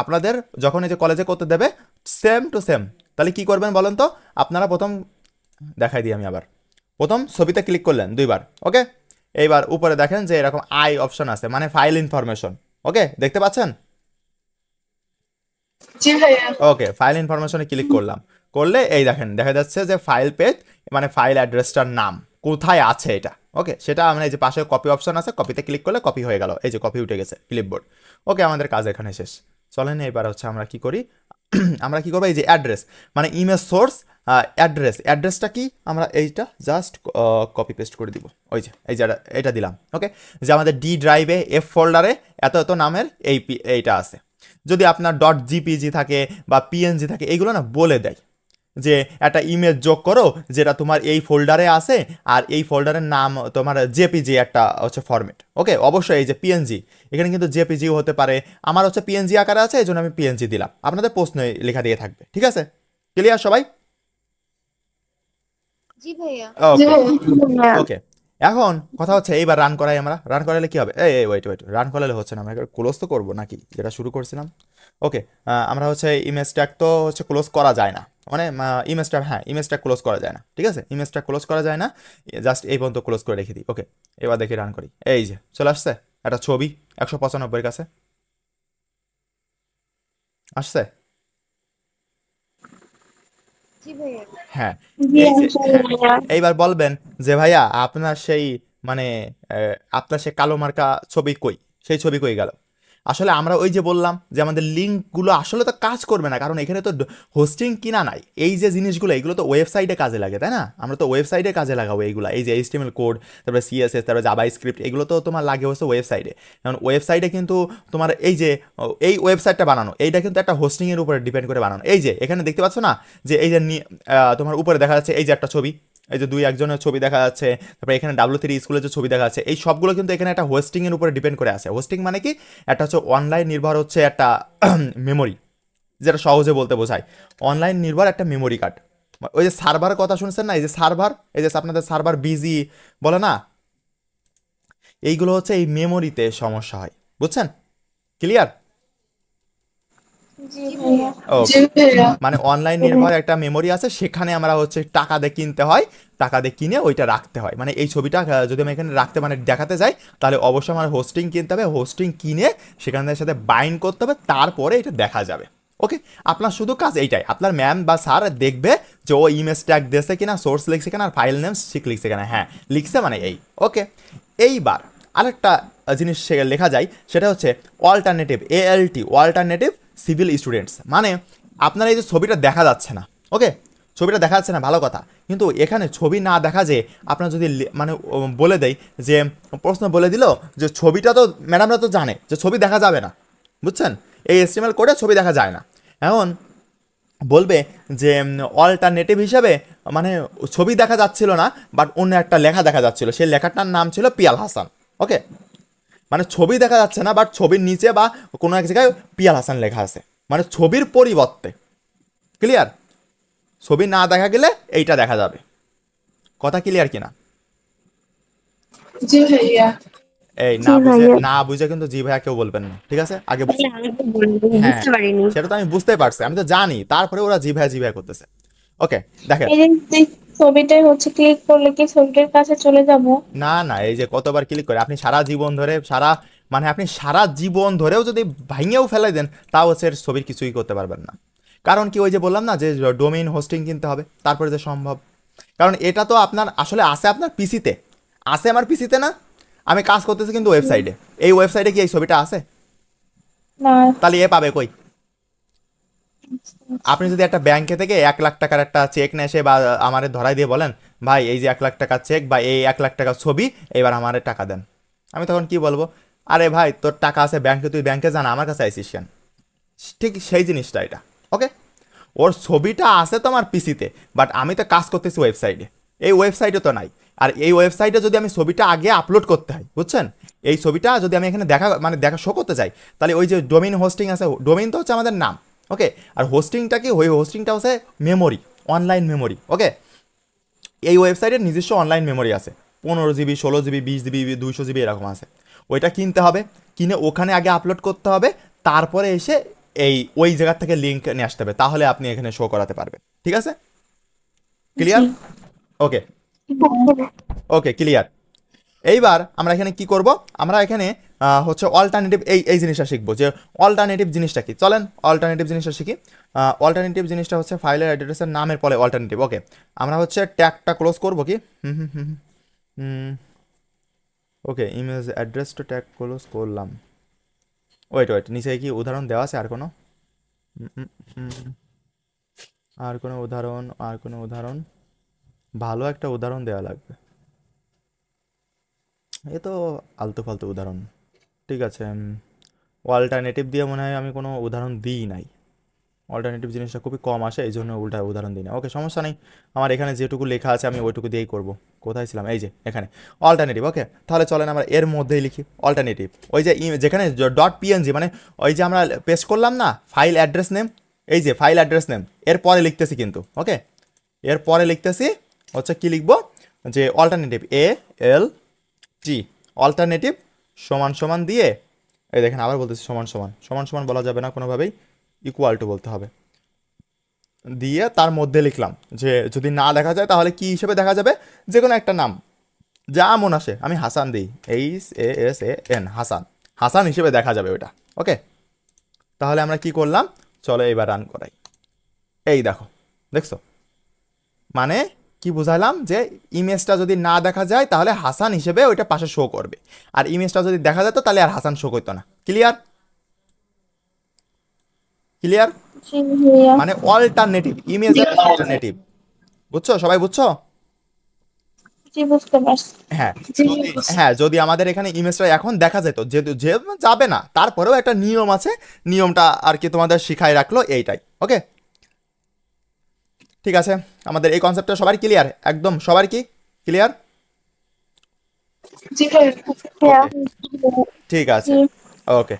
আপনাদের যখন এই যে কলেজে করতে দেবে সেম টু সেম, তাহলে কি করবেন বলেন তো? আপনারা প্রথম দেখাই দিই আমি আবার। প্রথম ছবিতে ক্লিক করলেন দুইবার। ওকে, এইবার উপরে দেখেন যে এরকম আই অপশন আছে, মানে ফাইল ইনফরমেশন। ওকে, দেখতে পাচ্ছেন? ওকে, ফাইল ইনফরমেশনে ক্লিক করলাম, করলে এই দেখেন দেখা যাচ্ছে যে ফাইল পেজ, মানে ফাইল অ্যাড্রেসটার নাম কোথায় আছে এটা। ওকে, সেটা আমরা এই যে পাশে কপি অপশন আছে, কপিতে ক্লিক করলে কপি হয়ে গেল, এই যে কপি উঠে গেছে ক্লিপবোর্ড। ওকে, আমাদের কাজ এখানে শেষ। চলেন এবার হচ্ছে আমরা কি করি, আমরা কি করবো, এই যে অ্যাড্রেস মানে ইমেজ সোর্স অ্যাড্রেসটা কি, আমরা এইটা জাস্ট কপি পেস্ট করে দিব। ওই যে এই যে এটা দিলাম। ওকে, যে আমাদের ডি ড্রাইভে এফ ফোল্ডারে এত এত নামের এইটা আছে। যদি আপনার .gpg থাকে বা পিএনজি থাকে, এইগুলো না বলে দেয় যে একটা ইমেজ যোগ করো যেটা তোমার এই ফোল্ডারে আছে, আর এই ফোল্ডারের নাম তোমার জেপিজি একটা হচ্ছে ফরম্যাট। ওকে, অবশ্যই এই যে পিএনজি, এখানে কিন্তু জেপিজিও হতে পারে। আমার হচ্ছে পিএনজি আকারে আছে, এই জন্য আমি পিএনজি দিলাম। আপনাদের প্রশ্ন লেখা দিয়ে থাকবে। ঠিক আছে, ক্লিয়ার সবাই? জি ভাইয়া। ওকে, এখন কথা হচ্ছে এইবার রান করাই। আমরা রান করালে কি হবে? ওয়েট, রান করালে হচ্ছে না, আমরা ক্লোজ তো করবো নাকি, যেটা শুরু করছিলাম। ওকে, আমরা হচ্ছে ইমেজ ট্যাগ তো হচ্ছে ক্লোজ করা যায় না, মানে ইমেজটা, হ্যাঁ ইমেজটা ক্লোজ করা যায় না। ঠিক আছে, ইমেজটা ক্লোজ করা যায় না, জাস্ট এই পর্যন্ত ক্লোজ করে রেখে দিই। ওকে, এবার দেখি রান করি। এই যে চলে আসছে একটা ছবি 195 কাছে আসছে। জি ভাইয়া। হ্যাঁ, এই যে হ্যাঁ, এইবার বলবেন যে ভাইয়া আপনার সেই মানে আপনার সেই কালো মার্কা ছবি কই, সেই ছবি কই গেল? আসলে আমরা ওই যে বললাম যে আমাদের লিঙ্কগুলো আসলে তো কাজ করবে না, কারণ এখানে তো হোস্টিং কিনা নাই। এই যে জিনিসগুলো এগুলো তো ওয়েবসাইটে কাজে লাগে, তাই না? আমরা তো ওয়েবসাইটে কাজে লাগাবো এইগুলো, এই যে HTML কোড, তারপরে CSS, তারপরে জাভা স্ক্রিপ্ট, এগুলো তো তোমার লাগে হচ্ছে ওয়েবসাইটে। কারণ ওয়েবসাইটে কিন্তু তোমার এই যে এই ওয়েবসাইটটা বানানো, এইটা কিন্তু একটা হোস্টিংয়ের উপরে ডিপেন্ড করে বানানো। এই যে এখানে দেখতে পাচ্ছ না যে এই যে তোমার উপরে দেখা যাচ্ছে এই যে একটা ছবি, এই যে 2-1 জনের ছবি দেখা যাচ্ছে, তারপরে এখানে W3 স্কুলের যে ছবি দেখা যাচ্ছে, এই সবগুলো কিন্তু এখানে একটা হোস্টিংয়ের উপরে ডিপেন্ড করে আছে। হোস্টিং মানে কি? একটা হচ্ছে অনলাইন নির্ভর হচ্ছে একটা মেমোরি, যেটা সহজে বলতে বোঝায়, অনলাইন নির্ভর একটা মেমোরি কার্ড। ওই যে সার্ভারের কথা শুনছেন না, এই যে সার্ভার, এই যে আপনাদের সার্ভার বিজি বলে না, এইগুলো হচ্ছে এই মেমোরিতে সমস্যা হয়, বুঝছেন? ক্লিয়ার? মানে অনলাইন নির্ভর একটা মেমোরি আছে, সেখানে আমরা হচ্ছে টাকা দিয়ে কিনতে হয়, টাকা দিয়ে কিনে ওইটা রাখতে হয়। মানে এই ছবিটা যদি আমি এখানে রাখতে মানে দেখাতে যাই, তাহলে অবশ্যই আমার হোস্টিং কিনতে হবে, হোস্টিং কিনে সেখানের সাথে বাইন্ড করতে হবে, তারপরে এটা দেখা যাবে। ওকে, আপনার শুধু কাজ এইটাই, আপনার ম্যাম বা স্যার দেখবে যে ও ইমেজ ট্যাগ দিয়েছে কিনা, সোর্স লিখছে কিনা, আর ফাইল নেম ঠিক লিখছে কিনা। হ্যাঁ লিখছে, মানে এই। ওকে, এইবার আরেকটা জিনিস লেখা যায়, সেটা হচ্ছে alternative, ALT, alternative civil students. মানে আপনার এই যে ছবিটা দেখা যাচ্ছে না, ওকে, ছবিটা দেখা যাচ্ছে না ভালো কথা, কিন্তু এখানে ছবি না দেখা যে আপনার যদি মানে বলে দেয় যে প্রশ্ন বলে দিল যে ছবিটা তো ম্যাডামরা তো জানে যে ছবি দেখা যাবে না, বুঝছেন, এই HTML কোডে ছবি দেখা যায় না। এখন বলবে যে অল্টারনেটিভ হিসাবে মানে ছবি দেখা যাচ্ছিল না, বাট অন্য একটা লেখা দেখা যাচ্ছিল, সেই লেখাটার নাম ছিল পিয়াল হাসান, ওকে, মানে ছবি দেখা যাচ্ছে না, বাট ছবির নিচে বা কোনো এক জায়গায় পিয়াল হাসান লেখা আছে, মানে ছবির পরিবর্তে, ক্লিয়ার, ছবি না দেখা গেলে এইটা দেখা যাবে, কথা ক্লিয়ার কিনা? জি ভাইয়া। এই জি ভাইয়া। না বুঝে কিন্তু জি ভাইয়া কেউ বলবেন না, ঠিক আছে, আগে তাহলে আমি তো বলবো, হ্যাঁ বুঝতে পারিনি। সেটা তো আমি বুঝতে পারছি, আমি তো জানি, তারপরে ওরা জি ভাইয়া করতেছে। ওকে দেখেন, এই যে ছবিটাই হচ্ছে ক্লিক করলে কি ছবিটার কাছে চলে যাব? না না, এই যে কতবার ক্লিক করে আপনি সারা জীবন ধরে মানে আপনি সারা জীবন ধরেও যদি ভাঙেও ফেলে দেন, তাও হচ্ছে এর ছবির কিছুই করতে পারবেন না। কারণ কি, ওই যে বললাম না যে ডোমেইন হোস্টিং কিনতে হবে, তারপরে যে সম্ভব, কারণ এটা তো আপনার আসলে আছে আপনার পিসিতে, আছে আমার পিসিতে না, আমি কাজ করতেছি কিন্তু ওয়েবসাইটে, এই ওয়েবসাইটে কি এই ছবিটা আছে? না। তাহলে এ পাবে কই? আপনি যদি একটা ব্যাংকে থেকে 1 লাখ টাকার একটা চেক নিয়ে এসে বা আমারে ধরাই দিয়ে বলেন, ভাই এই যে 1 লাখ টাকার চেক বা এই 1 লাখ টাকার ছবি, এবার আমারে টাকা দেন, আমি তখন কি বলবো? আরে ভাই তোর টাকা আছে ব্যাংকে, তুই ব্যাংকে জানা, আমার কাছে আইসিস কেন? ঠিক সেই জিনিসটা এটা, ওকে, ওর ছবিটা আছে তোমার পিসিতে, বাট আমি তো কাজ করতেছি ওয়েবসাইটে, এই ওয়েবসাইটে তো নাই। আর এই ওয়েবসাইটে যদি আমি ছবিটা আগে আপলোড করতে হয়, বুঝছেন, এই ছবিটা যদি আমি এখানে দেখা শো করতে চাই, তাহলে ওই যে ডোমেইন হোস্টিং আছে, ডোমেইন তো হচ্ছে আমাদের নাম, ওকে, আর হোস্টিংটা কি, ওই হোস্টিংটা হচ্ছে মেমোরি, অনলাইন মেমোরি, ওকে, এই ওয়েবসাইটের নিজস্ব অনলাইন মেমোরি আছে, 15 GB, 16 GB, 20 GB, 200 GB এরকম আছে, ওইটা কিনতে হবে, কিনে ওখানে আগে আপলোড করতে হবে, তারপরে এসে ওই জায়গা থেকে লিঙ্ক নিয়ে আসতে হবে, তাহলে আপনি এখানে শো করাতে পারবেন, ঠিক আছে, ক্লিয়ার? ওকে ওকে ক্লিয়ার। এইবার আমরা এখানে কি করব, আমরা এখানে হচ্ছে অল্টারনেটিভ এই জিনিসটা শিখবো, যে অল্টারনেটিভ জিনিসটা কি, চলেন অল্টারনেটিভ জিনিসটা শিখি। অল্টারনেটিভ জিনিসটা হচ্ছে ফাইলের অ্যাড্রেসের নামের পরে অল্টারনেটিভ, ওকে, আমরা হচ্ছে ট্যাগটা ক্লোজ করব কি, ওকে, ইমেজ অ্যাড্রেসটা ট্যাগ ক্লোজ করলাম, ওয়েট নিচে কি উদাহরণ দেওয়া আছে আর কোনো? আর কোনো উদাহরণ ভালো একটা উদাহরণ দেওয়া লাগবে, এ তো আলতু ফালতু উদাহরণ, ঠিক আছে, অল্টারনেটিভ দিয়ে মনে হয় আমি কোনো উদাহরণ দিই নাই, অল্টারনেটিভ জিনিসটা খুবই কম আসে, এই জন্য উদাহরণ দিই না, ওকে সমস্যা নেই, আমার এখানে যেটুকু লেখা আছে আমি ওইটুকু দিয়েই করব। কোথায় ছিলাম, এই যে এখানে অল্টারনেটিভ, ওকে, তাহলে চলেন আমরা এর মধ্যেই লিখি অল্টারনেটিভ, ওই যে যেখানে .png মানে ওই যে আমরা পেস্ট করলাম না ফাইল অ্যাড্রেস নেম, এই যে ফাইল অ্যাড্রেস নেম, এর পরে লিখতেছি কিন্তু, ওকে, এর পরে লিখতেছি হচ্ছে কি লিখবো, যে অল্টারনেটিভ ALT, অল্টারনেটিভ সমান সমান দিয়ে, এই দেখেন আবার বলতেছি সমান সমান বলা যাবে না কোনোভাবেই, ইকুয়াল টু বলতে হবে, দিয়ে তার মধ্যে লিখলাম যে যদি না দেখা যায় তাহলে কি হিসেবে দেখা যাবে, যে কোনো একটা নাম যা মন আসে, আমি হাসান দিই, HASAN, হাসান হিসেবে দেখা যাবে ওইটা, ওকে, তাহলে আমরা কি করলাম, চলো এবার রান করাই, এই দেখছো, মানে কি বুঝাইলাম, যে ইমেজটা যদি না দেখা যায় তাহলে হাসান হিসেবে ওইটা পাশে শো করবে, আর ইমেজটা যদি দেখা যেত তাহলে আর হাসান শো করতো না, ক্লিয়ার? মানে অল্টারনেটিভ, ইমেজের অল্টারনেটিভ, বুঝছো সবাই, বুঝছো? জি বুঝতে পারছি। হ্যাঁ যদি আমাদের এখানে ইমেজটা এখন দেখা যেত, যেহেতু যে যাবে না, তারপরেও একটা নিয়ম আছে, নিয়মটা আর কি তোমাদের শিখাই রাখলো এইটাই, ওকে, ঠিক আছে, আমাদের এই কনসেপ্টটা সবার ক্লিয়ার, একদম সবার কি ক্লিয়ার? ঠিক আছে, ওকে,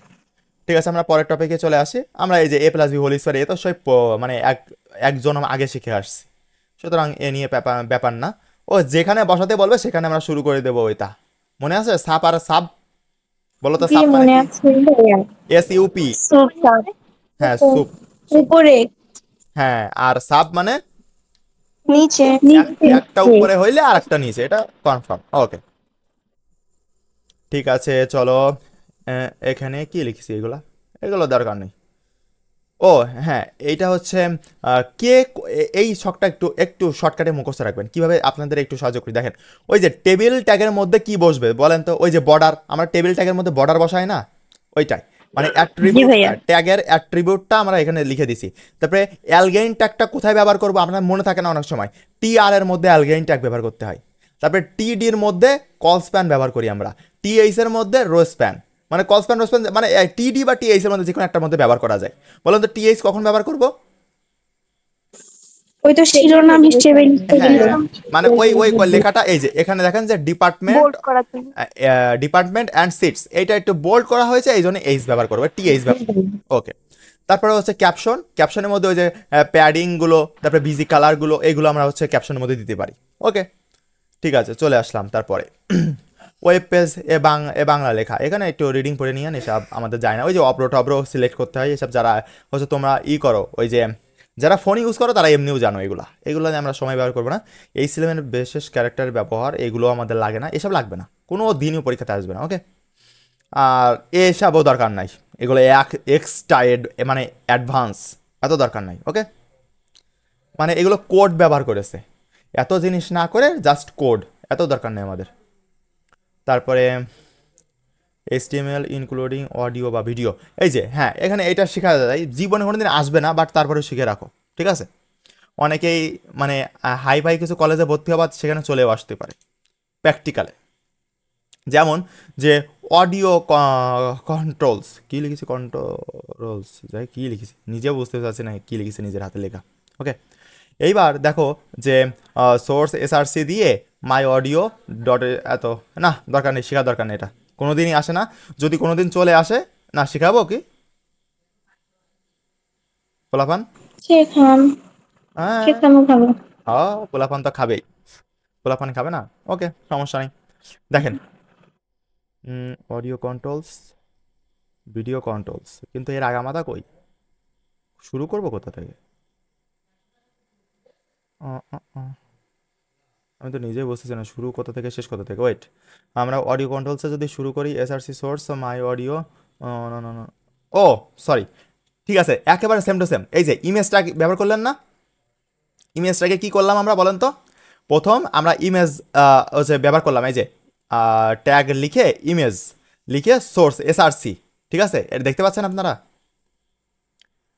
ঠিক আছে, আমরা পরের টপিকে চলে আসি, আমরা এই যে A+B² এ তো সব মানে একজন আগে শিখে আসছি, সুতরাং এ নিয়ে ব্যাপার না, ও যেখানে বসাতে বলবে সেখানে আমরা শুরু করে দেবো, ওইটা মনে আছে, সাপ আর সাব, বলো তো সাপ মানে কি? SUP, হ্যাঁ সুপ, উপরে, হ্যাঁ, আর সাব মানে নিচে, একটা উপরে হইলে আর একটা নিচে, এটা কনফার্ম, ওকে, ঠিক আছে, চলো এখানে কি লিখছি, এগুলো দরকার নেই, ও হ্যাঁ, এইটা হচ্ছে কে এই ছকটা একটু শর্টকাটে মুখস্থ রাখবেন, কিভাবে আপনাদের একটু সাহায্য করি, দেখেন ওই যে টেবিল ট্যাগের মধ্যে কি বসবে বলেন তো, ওই যে বর্ডার, আমরা টেবিল ট্যাগের মধ্যে বর্ডার বসাই না, ওইটাই, মানে জি অ্যাট্রিবিউট ভাইয়া। ট্যাগের অ্যাট্রিবিউটটা আমরা এখানে লিখে দিছি। তারপরে অ্যালগেইন ট্যাগটা কোথায় ব্যবহার করবো আপনার মনে থাকে না অনেক সময়, টিআর এর মধ্যে অ্যালগেইন ট্যাগ ব্যবহার করতে হয়। তারপরে টিডির মধ্যে কল স্প্যান ব্যবহার করি আমরা, টিএইচ এর মধ্যে রো স্প্যান, মানে কল স্প্যান রো স্প্যান মানে টিডি বা টিএইচ এর মধ্যে যে কোনো একটার মধ্যে ব্যবহার করা যায়। বলুন তো টিএইচ কখন ব্যবহার করবো? ওই তো শিরোনাম হিসেবে লিখতে হ্যাঁ গেলে। হ্যাঁ, মানে ওই লেখাটা এই যে এখানে দেখেন যে ডিপার্টমেন্ট, বোল্ড করার জন্য। ডিপার্টমেন্ট অ্যান্ড সিটস, এইটা একটু বোল্ড করা হয়েছে এই জন্য এইচ ব্যবহার করবে, টিএইচ ব্যবহার। ওকে। তারপরে হচ্ছে ক্যাপশন, ক্যাপশনের মধ্যে ওই যে প্যাডিংগুলো, তারপরে বিজি কালারগুলো, এইগুলো আমরা হচ্ছে ক্যাপশনের মধ্যে দিতে পারি। ওকে, ঠিক আছে, চলে আসলাম। তারপরে ওয়েব পেজ এ বাংলা লেখা, এখানে একটু রিডিং পড়ে নিয়ে এসব আমাদের যায় না। ওই যে অব্রো সিলেক্ট করতে হয়, এসব যারা হচ্ছে তোমরা করো, ওই যে যারা ফোন ইউজ করো তারা এমনিও জানো এগুলো নিয়ে আমরা সময় ব্যবহার করবো না। এই সিলেমের বিশেষ ক্যারেক্টার ব্যবহার, এগুলো আমাদের লাগে না, এসব লাগবে না, কোনো দিনও পরীক্ষাতে আসবে না। ওকে, আর এসবও দরকার নাই, এগুলো এক্সট্রা মানে অ্যাডভান্স, এত দরকার নাই। ওকে, মানে এগুলো কোড ব্যবহার করেছে, এত জিনিস না করে জাস্ট কোড, এত দরকার নেই আমাদের। তারপরে HTML ইনক্লুডিং অডিও বা ভিডিও, এই যে হ্যাঁ এখানে এটা শেখা যায়, জীবনে কোনোদিন আসবে না বাট তারপরে শিখে রাখো, ঠিক আছে? অনেকেই মানে হাই ফাই কিছু কলেজে ভর্তি হওয়ার সেখানে চলেও আসতে পারে প্র্যাকটিক্যালে। যেমন যে অডিও কন্ট্রোলস, কী লিখেছি, কন্ট্রোলস যাই কী লিখেছি নিজেও বুঝতে পারছি না কী লিখেছি নিজের হাতে লেখা। ওকে, এইবার দেখো যে সোর্স এসআরসি দিয়ে মাই অডিও ডট, এত না দরকার নেই, শেখার দরকার নেই, এটা কোনোদিনই আসে না। যদি কোনোদিন চলে আসে না, শেখাবো কি পোলাপান? শেখান, হ্যাঁ শেখানো ভালো। হ্যাঁ, পোলাপান তো খাবেই, পোলাপান খাবে না? ওকে, সমস্যা নেই। দেখেন অডিও কন্ট্রোলস, ভিডিও কন্ট্রোলস, কিন্তু এর আগামাথা কই, শুরু করবো কোথা থেকে? আ, আ, আ। আমি তো নিজেই বুঝতেছি না শুরু কোথা থেকে শেষ কোথা থেকে। ওয়েট, আমরা অডিও কন্ট্রোলসে যদি শুরু করি এসআরসি সোর্স মাই অডিও, ও সরি, ঠিক আছে, একেবারে সেম টু সেম। এই যে ইমেজটা ব্যবহার করলেন না, ইমেজটাকে কি করলাম আমরা বলেন তো? প্রথম আমরা ইমেজ হচ্ছে ব্যবহার করলাম, এই যে ট্যাগ লিখে ইমেজ লিখে সোর্স এসআরসি, ঠিক আছে, এটা দেখতে পাচ্ছেন আপনারা?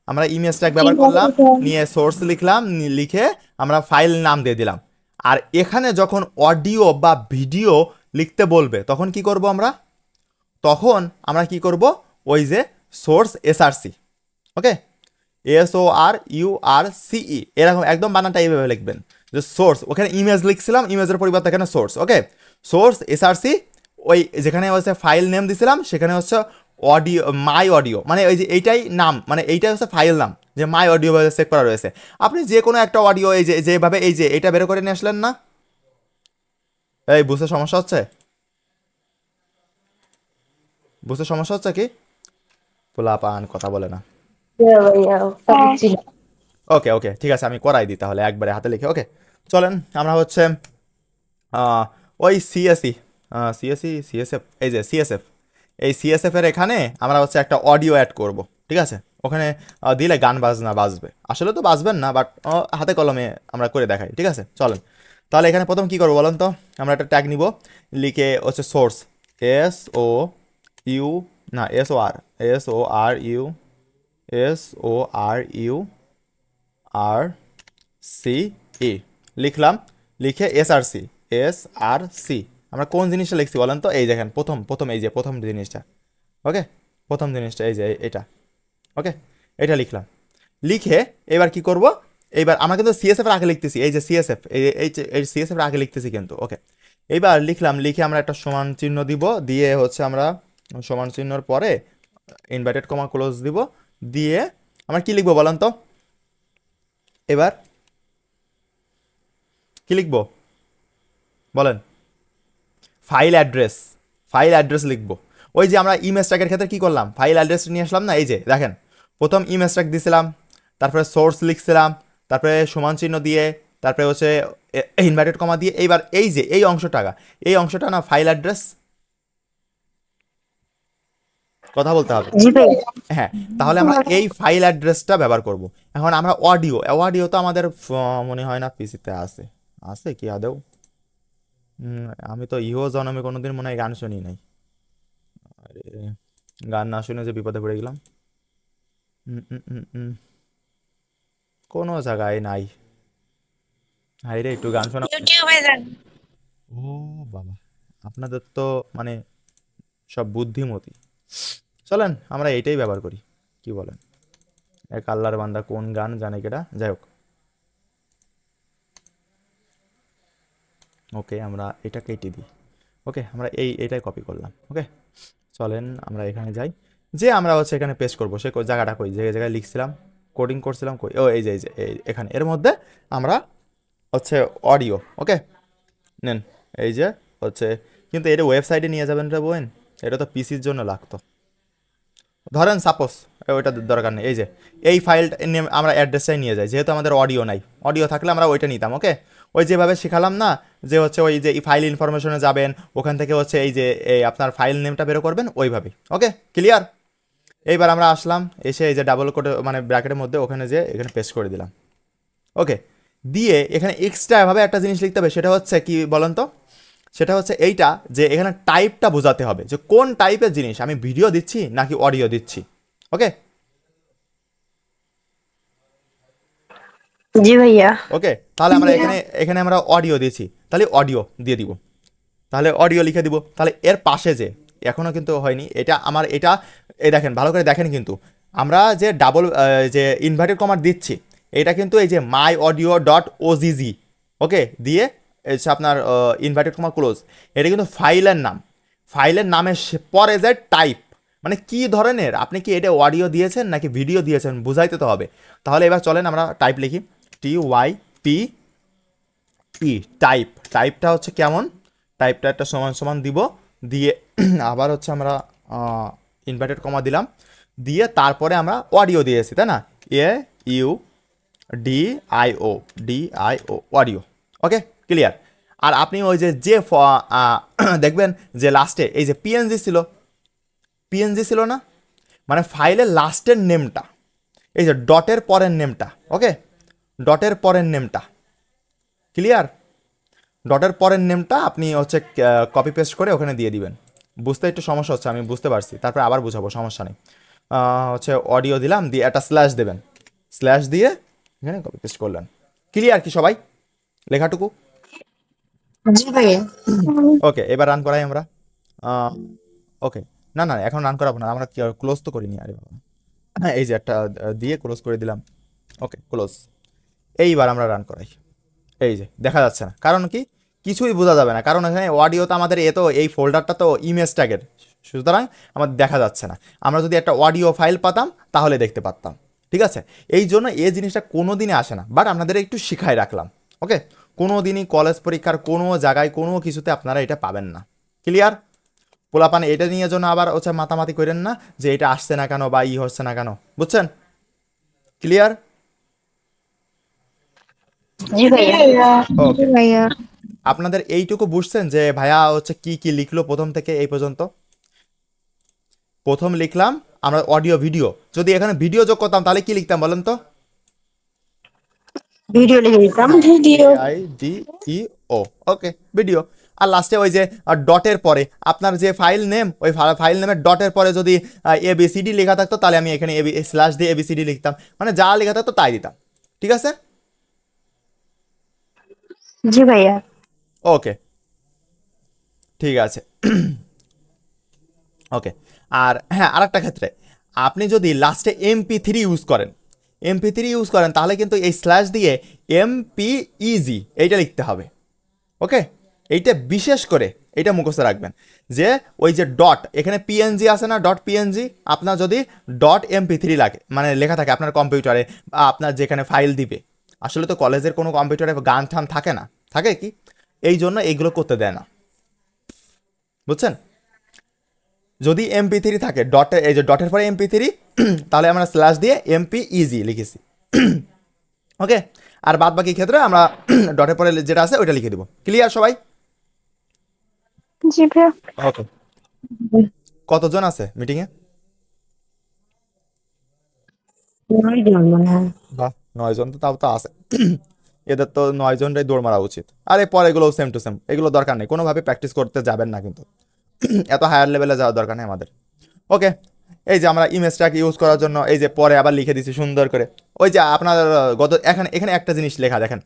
আমরা ইমেজ ট্যাগ ব্যবহার করলাম, নিয়ে সোর্স লিখলাম, লিখে আমরা ফাইল নাম দিয়ে দিলাম। আর এখানে যখন অডিও বা ভিডিও লিখতে বলবে তখন কি করব আমরা? তখন আমরা কি করব, ওই যে সোর্স এসআরসি, ওকে, SORURCE, এরকম একদম বানানটা এইভাবে লিখবেন যে সোর্স, ওখানে ইমেজ লিখছিলাম, ইমেজের পরিবর্তে এখানে সোর্স। ওকে, সোর্স এসআরসি, ওই যেখানে হচ্ছে ফাইল নেম দিছিলাম সেখানে হচ্ছে অডিও, মাই অডিও, মানে ওই যে এইটাই নাম, মানে এইটাই হচ্ছে ফাইল নাম, যে মাই অডিও ভাবে সেভ করা রয়েছে। আপনি যে কোনো একটা অডিও এই যে যেভাবে এই যে এটা বের করে নিয়ে আসলেন না, এই বুঝতে সমস্যা হচ্ছে? বুঝতে সমস্যা হচ্ছে কি? পোলাপান কথা বলে না। ওকে ওকে, ঠিক আছে, আমি করাই দিই তাহলে একবারে হাতে লিখে। ওকে, চলেন আমরা হচ্ছে ওই সিএসএফ, এই যে সিএসএফ, এই সিএসএফ এর এখানে আমরা হচ্ছে একটা অডিও অ্যাড করব, ঠিক আছে? ওখানে দিলে গান বাজনা বাজবে, আসলে তো বাজবেন না বাট হাতে কলমে আমরা করে দেখাই, ঠিক আছে? চলেন তাহলে এখানে প্রথম কি করবো বলেন তো, আমরা একটা ট্যাগ নিব, লিখে হচ্ছে সোর্স, এস ও ইউ, না SORSORU, SORURCE লিখলাম, লিখে SRC, আমরা কোন জিনিসটা লিখছি বলেন তো? এই দেখেন প্রথম এই যে প্রথম জিনিসটা, ওকে, প্রথম জিনিসটা এই যে এটা, ওকে, এটা লিখলাম। লিখে এবার কি করব, এইবার আমরা কিন্তু সিএসএফ এর আগে লিখতেছি, এই যে সিএসএফ, এই সিএসএফ এর আগে লিখতেছি কিন্তু। ওকে, এইবার লিখলাম, লিখে আমরা একটা সমান চিহ্ন দিব, দিয়ে হচ্ছে আমরা সমান চিহ্নর পরে ইনভার্টেড কমা ক্লোজ দিব, দিয়ে আমরা কি লিখবো বলেন তো? এবার কি লিখবো বলেন? ফাইল অ্যাড্রেস লিখবো। ওই যে আমরা ইমেজ ট্যাগের ক্ষেত্রে কি করলাম, ফাইল অ্যাড্রেস নিয়ে আসলাম না, এই যে দেখেন প্রথম ইমেজ ট্যাগ দিছিলাম, তারপরে সোর্স লিখছিলাম, তারপরে সমান চিহ্ন দিয়ে, তারপরে হচ্ছে ইনভার্টেড কমা দিয়ে, এইবার এই যে এই অংশটা না ফাইল অ্যাড্রেস, কথা বলতে হবে। হ্যাঁ, তাহলে আমরা এই ফাইল অ্যাড্রেসটা ব্যবহার করব। এখন আমরা অডিও তো আমাদের মনে হয় না পিসিতে আছে, আছে কি আদৌ? আমি তো জন্মে কোনোদিন মনে হয় গান শুনি নাই। আরে গান না শুনে যে বিপদে পড়ে গেলাম। উম, উম, উম, উম। কোনো জায়গায় নাই। হাই রে, একটু গান শোনা। ইউটিউবে যান। ও বাবা, আপনাদের তো মানে সব বুদ্ধিমতী। চলেন আমরা এইটাই ব্যবহার করি, কি বলেন? এক আল্লাহর বান্দা কোন গান জানে কেটা, যাই হোক। ওকে, আমরা এটা কেটে দিই। ওকে, আমরা এটাই কপি করলাম। ওকে, চলেন আমরা এখানে যাই, যে আমরা হচ্ছে এখানে পেস্ট করবো সে জায়গাটা কই, যে জায়গায় লিখছিলাম কোডিং করছিলাম কই, ও এই যে এখানে এর মধ্যে আমরা হচ্ছে অডিও। ওকে, নেন এই যে হচ্ছে, কিন্তু এটা ওয়েবসাইটে নিয়ে যাবেন রে বোন, এটা তো পিসির জন্য লাগতো। ধরেন সাপোজ ওইটা দরকার নেই, এই যে এই ফাইলটা নিয়ে আমরা অ্যাড্রেসটাই নিয়ে যাই, যেহেতু আমাদের অডিও নাই। অডিও থাকলে আমরা ওইটা নিতাম। ওকে, ওই যেভাবে শেখালাম না, যে হচ্ছে ওই যে ফাইল ইনফরমেশনে যাবেন, ওখান থেকে হচ্ছে এই যে এই আপনার ফাইল নেমটা বেরো করবেন ওইভাবেই। ওকে, ক্লিয়ার? এইবার আমরা আসলাম, এসে এই যে ডাবল কোটে মানে ব্র্যাকেটের মধ্যে ওখানে যে এখানে পেস্ট করে দিলাম। ওকে, দিয়ে এখানে এক্সট্রাভাবে একটা জিনিস লিখতে হবে, সেটা হচ্ছে কি বলেন তো? সেটা হচ্ছে এইটা, যে এখানে টাইপটা বোঝাতে হবে, যে কোন টাইপের জিনিস, আমি ভিডিও দিচ্ছি নাকি অডিও দিচ্ছি। ওকে, জি ভাইয়া। ওকে, তাহলে আমরা এখানে এখানে আমরা অডিও দিয়েছি, তাহলে অডিও দিয়ে দিব, তাহলে অডিও লিখে দিব। তাহলে এর পাশে যে এখনও কিন্তু হয়নি, এটা আমার এটা, এই দেখেন ভালো করে দেখেন, কিন্তু আমরা যে ডাবল যে ইনভার্টেড কমার দিচ্ছি, এটা কিন্তু এই যে মাই অডিও ডট ওজিজি, ওকে, দিয়ে হচ্ছে আপনার ইনভার্টেড কমা ক্লোজ, এটা কিন্তু ফাইলের নাম। ফাইলের নামের পরে যে টাইপ, মানে কি ধরনের, আপনি কি এটা অডিও দিয়েছেন নাকি ভিডিও দিয়েছেন বুঝাইতে তো হবে। তাহলে এবার চলেন আমরা টাইপ লিখি, TYP, টাইপ। টাইপটা হচ্ছে কেমন, টাইপটা একটা সমান সমান দিব, দিয়ে আবার হচ্ছে আমরা ইনভার্টেড কমা দিলাম, দিয়ে তারপরে আমরা অডিও দিয়েছি, তাই না? AUDIO audio. Okay, clear? আর আপনি ওই যে দেখবেন যে লাস্টে এই যে পিএনজি ছিল না, মানে ফাইলের লাস্টের নেমটা, এই যে ডটের পরের নেমটা। ওকে, ডটের পরের নেমটা, ক্লিয়ার? ডটের পরের নেমটা আপনি হচ্ছে কপি পেস্ট করে ওখানে দিয়ে দিবেন। বুঝতে একটু সমস্যা হচ্ছে, আমি বুঝতে পারছি, তারপরে আবার বুঝাবো, সমস্যা নেই। হচ্ছে অডিও দিলাম, দিয়ে একটা স্ল্যাশ দেবেন, স্ল্যাশ দিয়ে এখানে কপি পেস্ট করলেন। ক্লিয়ার কি সবাই লেখাটুকু? জি ভাইয়া। ওকে, এবার রান করাই আমরা। ওকে, না না এখন রান করাবো না, আমরা ক্লোজ তো করিনি, আরে বাবা। হ্যাঁ, এই যে একটা দিয়ে ক্লোজ করে দিলাম। ওকে, ক্লোজ। এইবার আমরা রান করাই। এই যে দেখা যাচ্ছে না, কারণ কি, কিছুই বোঝা যাবে না, কারণ এখানে অডিও তো আমাদের তো এই ফোল্ডারটা তো ইমেজ ট্যাগের, সুতরাং আমাদের দেখা যাচ্ছে না। আমরা যদি একটা অডিও ফাইল পাতাম তাহলে দেখতে পারতাম। ঠিক আছে, এই জন্য এই জিনিসটা কোনো দিনে আসে না, বাট আপনাদের একটু শিখাই রাখলাম। ওকে, কোনো দিনই কলেজ পরীক্ষার কোনো জায়গায় কোনো কিছুতে আপনারা এটা পাবেন না। ক্লিয়ার? পোলাপান এটা নিয়ে জন্য আবার হচ্ছে মাতামাতি করেন না যে এটা আসছে না কেন বা হচ্ছে না কেন, বুঝছেন? ক্লিয়ার? জি ভাইয়া। ওকে, ভাইয়া। আপনাদের এইটুকু বুঝছেন যে ভাইয়া হচ্ছে কি কি লিখলো প্রথম থেকে এই পর্যন্ত? প্রথম লিখলাম আমরা অডিও ভিডিও, যদি এখানে ভিডিও যোগ করতাম তাহলে কি লিখতাম বলেন তো? ভিডিও লিখে দিতাম। হ্যাঁ, ভিডিও। AIDEO, ওকে, ভিডিও। আর লাস্টে ওই যে ডটের পরে আপনার যে ফাইল নেম, ওই ফাইল নেমের ডটের পরে যদি ABCD লেখা থাকতো তাহলে আমি এখানে স্ল্যাশ দিয়ে ABCD লিখতাম, মানে যা লেখা থাকতো তাই দিতাম। ঠিক আছে? জি ভাইয়া। ওকে, ঠিক আছে। ওকে, আর হ্যাঁ, আরেকটা ক্ষেত্রে আপনি যদি লাস্টে MP3 ইউজ করেন তাহলে কিন্তু এই স্ল্যাশ দিয়ে MPEG এইটা লিখতে হবে। ওকে, এইটা বিশেষ করে এইটা মুখস্থ রাখবেন, যে ওই যে ডট এখানে PNG আছে না, ডট PNG, আপনার যদি ডট MP3 লাগে মানে লেখা থাকে আপনার কম্পিউটারে বা আপনার যেখানে ফাইল দিবে, আসলে তো কলেজের কোনো কম্পিউটারে গান টান থাকে না, থাকে কি, এই জন্য এইগুলো করতে দেয় না, বুঝছেন? যদি MP3 থাকে ডটে, এই যে ডটের পরে MP3, তাহলে আমরা স্ল্যাশ দিয়ে MPEG লিখেছি। ওকে, আর বাদ বাকি ক্ষেত্রে আমরা ডটের পরে যেটা আছে ওইটা লিখে দিব। ক্লিয়ার সবাই? জি ভাইয়া। ওকে, কতজন আছে মিটিংয়ে? বাহ, 9 জন তো, তাও তো আছে। এদের তো 9 জনটাই দৌড় মারা উচিত। আর এরপর এগুলো সেম টু সেম, এগুলো দরকার নেই, কোনোভাবে প্র্যাকটিস করতে যাবেন না কিন্তু। এত হায়ার লেভেলে যাওয়ার দরকার নেই আমাদের। ওকে, এই যে আমরা ইমেজটাকে ইউজ করার জন্য এই যে পরে আবার লিখে দিছি সুন্দর করে। ওই যে আপনার এখানে এখানে একটা জিনিস লেখা দেখেন,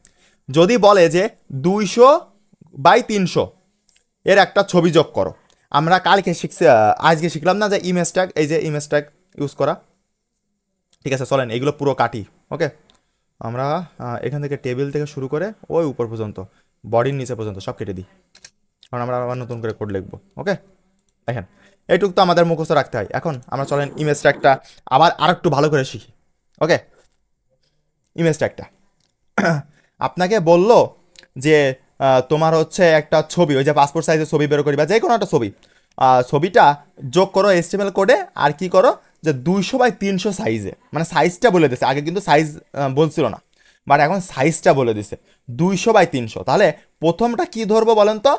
যদি বলে যে 200/300 এর একটা ছবি যোগ করো, আমরা কালকে শিখছি আজকে শিখলাম না যে ইমেজ ট্যাগ, এই যে ইমেজ ট্যাগ ইউজ করা। ঠিক আছে, চলেন এগুলো পুরো কাটি। ওকে, আমরা এখান থেকে টেবিল থেকে শুরু করে ওই উপর পর্যন্ত বডির নিচে পর্যন্ত সব কেটে দিই, কারণ আমরা আবার নতুন করে কোড লিখবো। ওকে, দেখেন এইটুকু তো আমাদের মুখস্থ রাখতে হয়। এখন আমরা চলেন ইমেজ ট্যাগটা আবার আরেকটু ভালো করে শিখি। ওকে, ইমেজ ট্যাগটা আপনাকে বললো যে তোমার হচ্ছে একটা ছবি, ওই যে পাসপোর্ট সাইজের ছবি বের করি বা যে কোনো একটা ছবি, ছবিটা যোগ করো HTML কোডে, আর কি করো যে 200/300 সাইজে, মানে সাইজটা বলে দিছে। আগে কিন্তু সাইজ বলছিল না, বাট এখন সাইজটা বলে দিছে 200/300। তাহলে প্রথমটা কি ধরবো বলেন তো?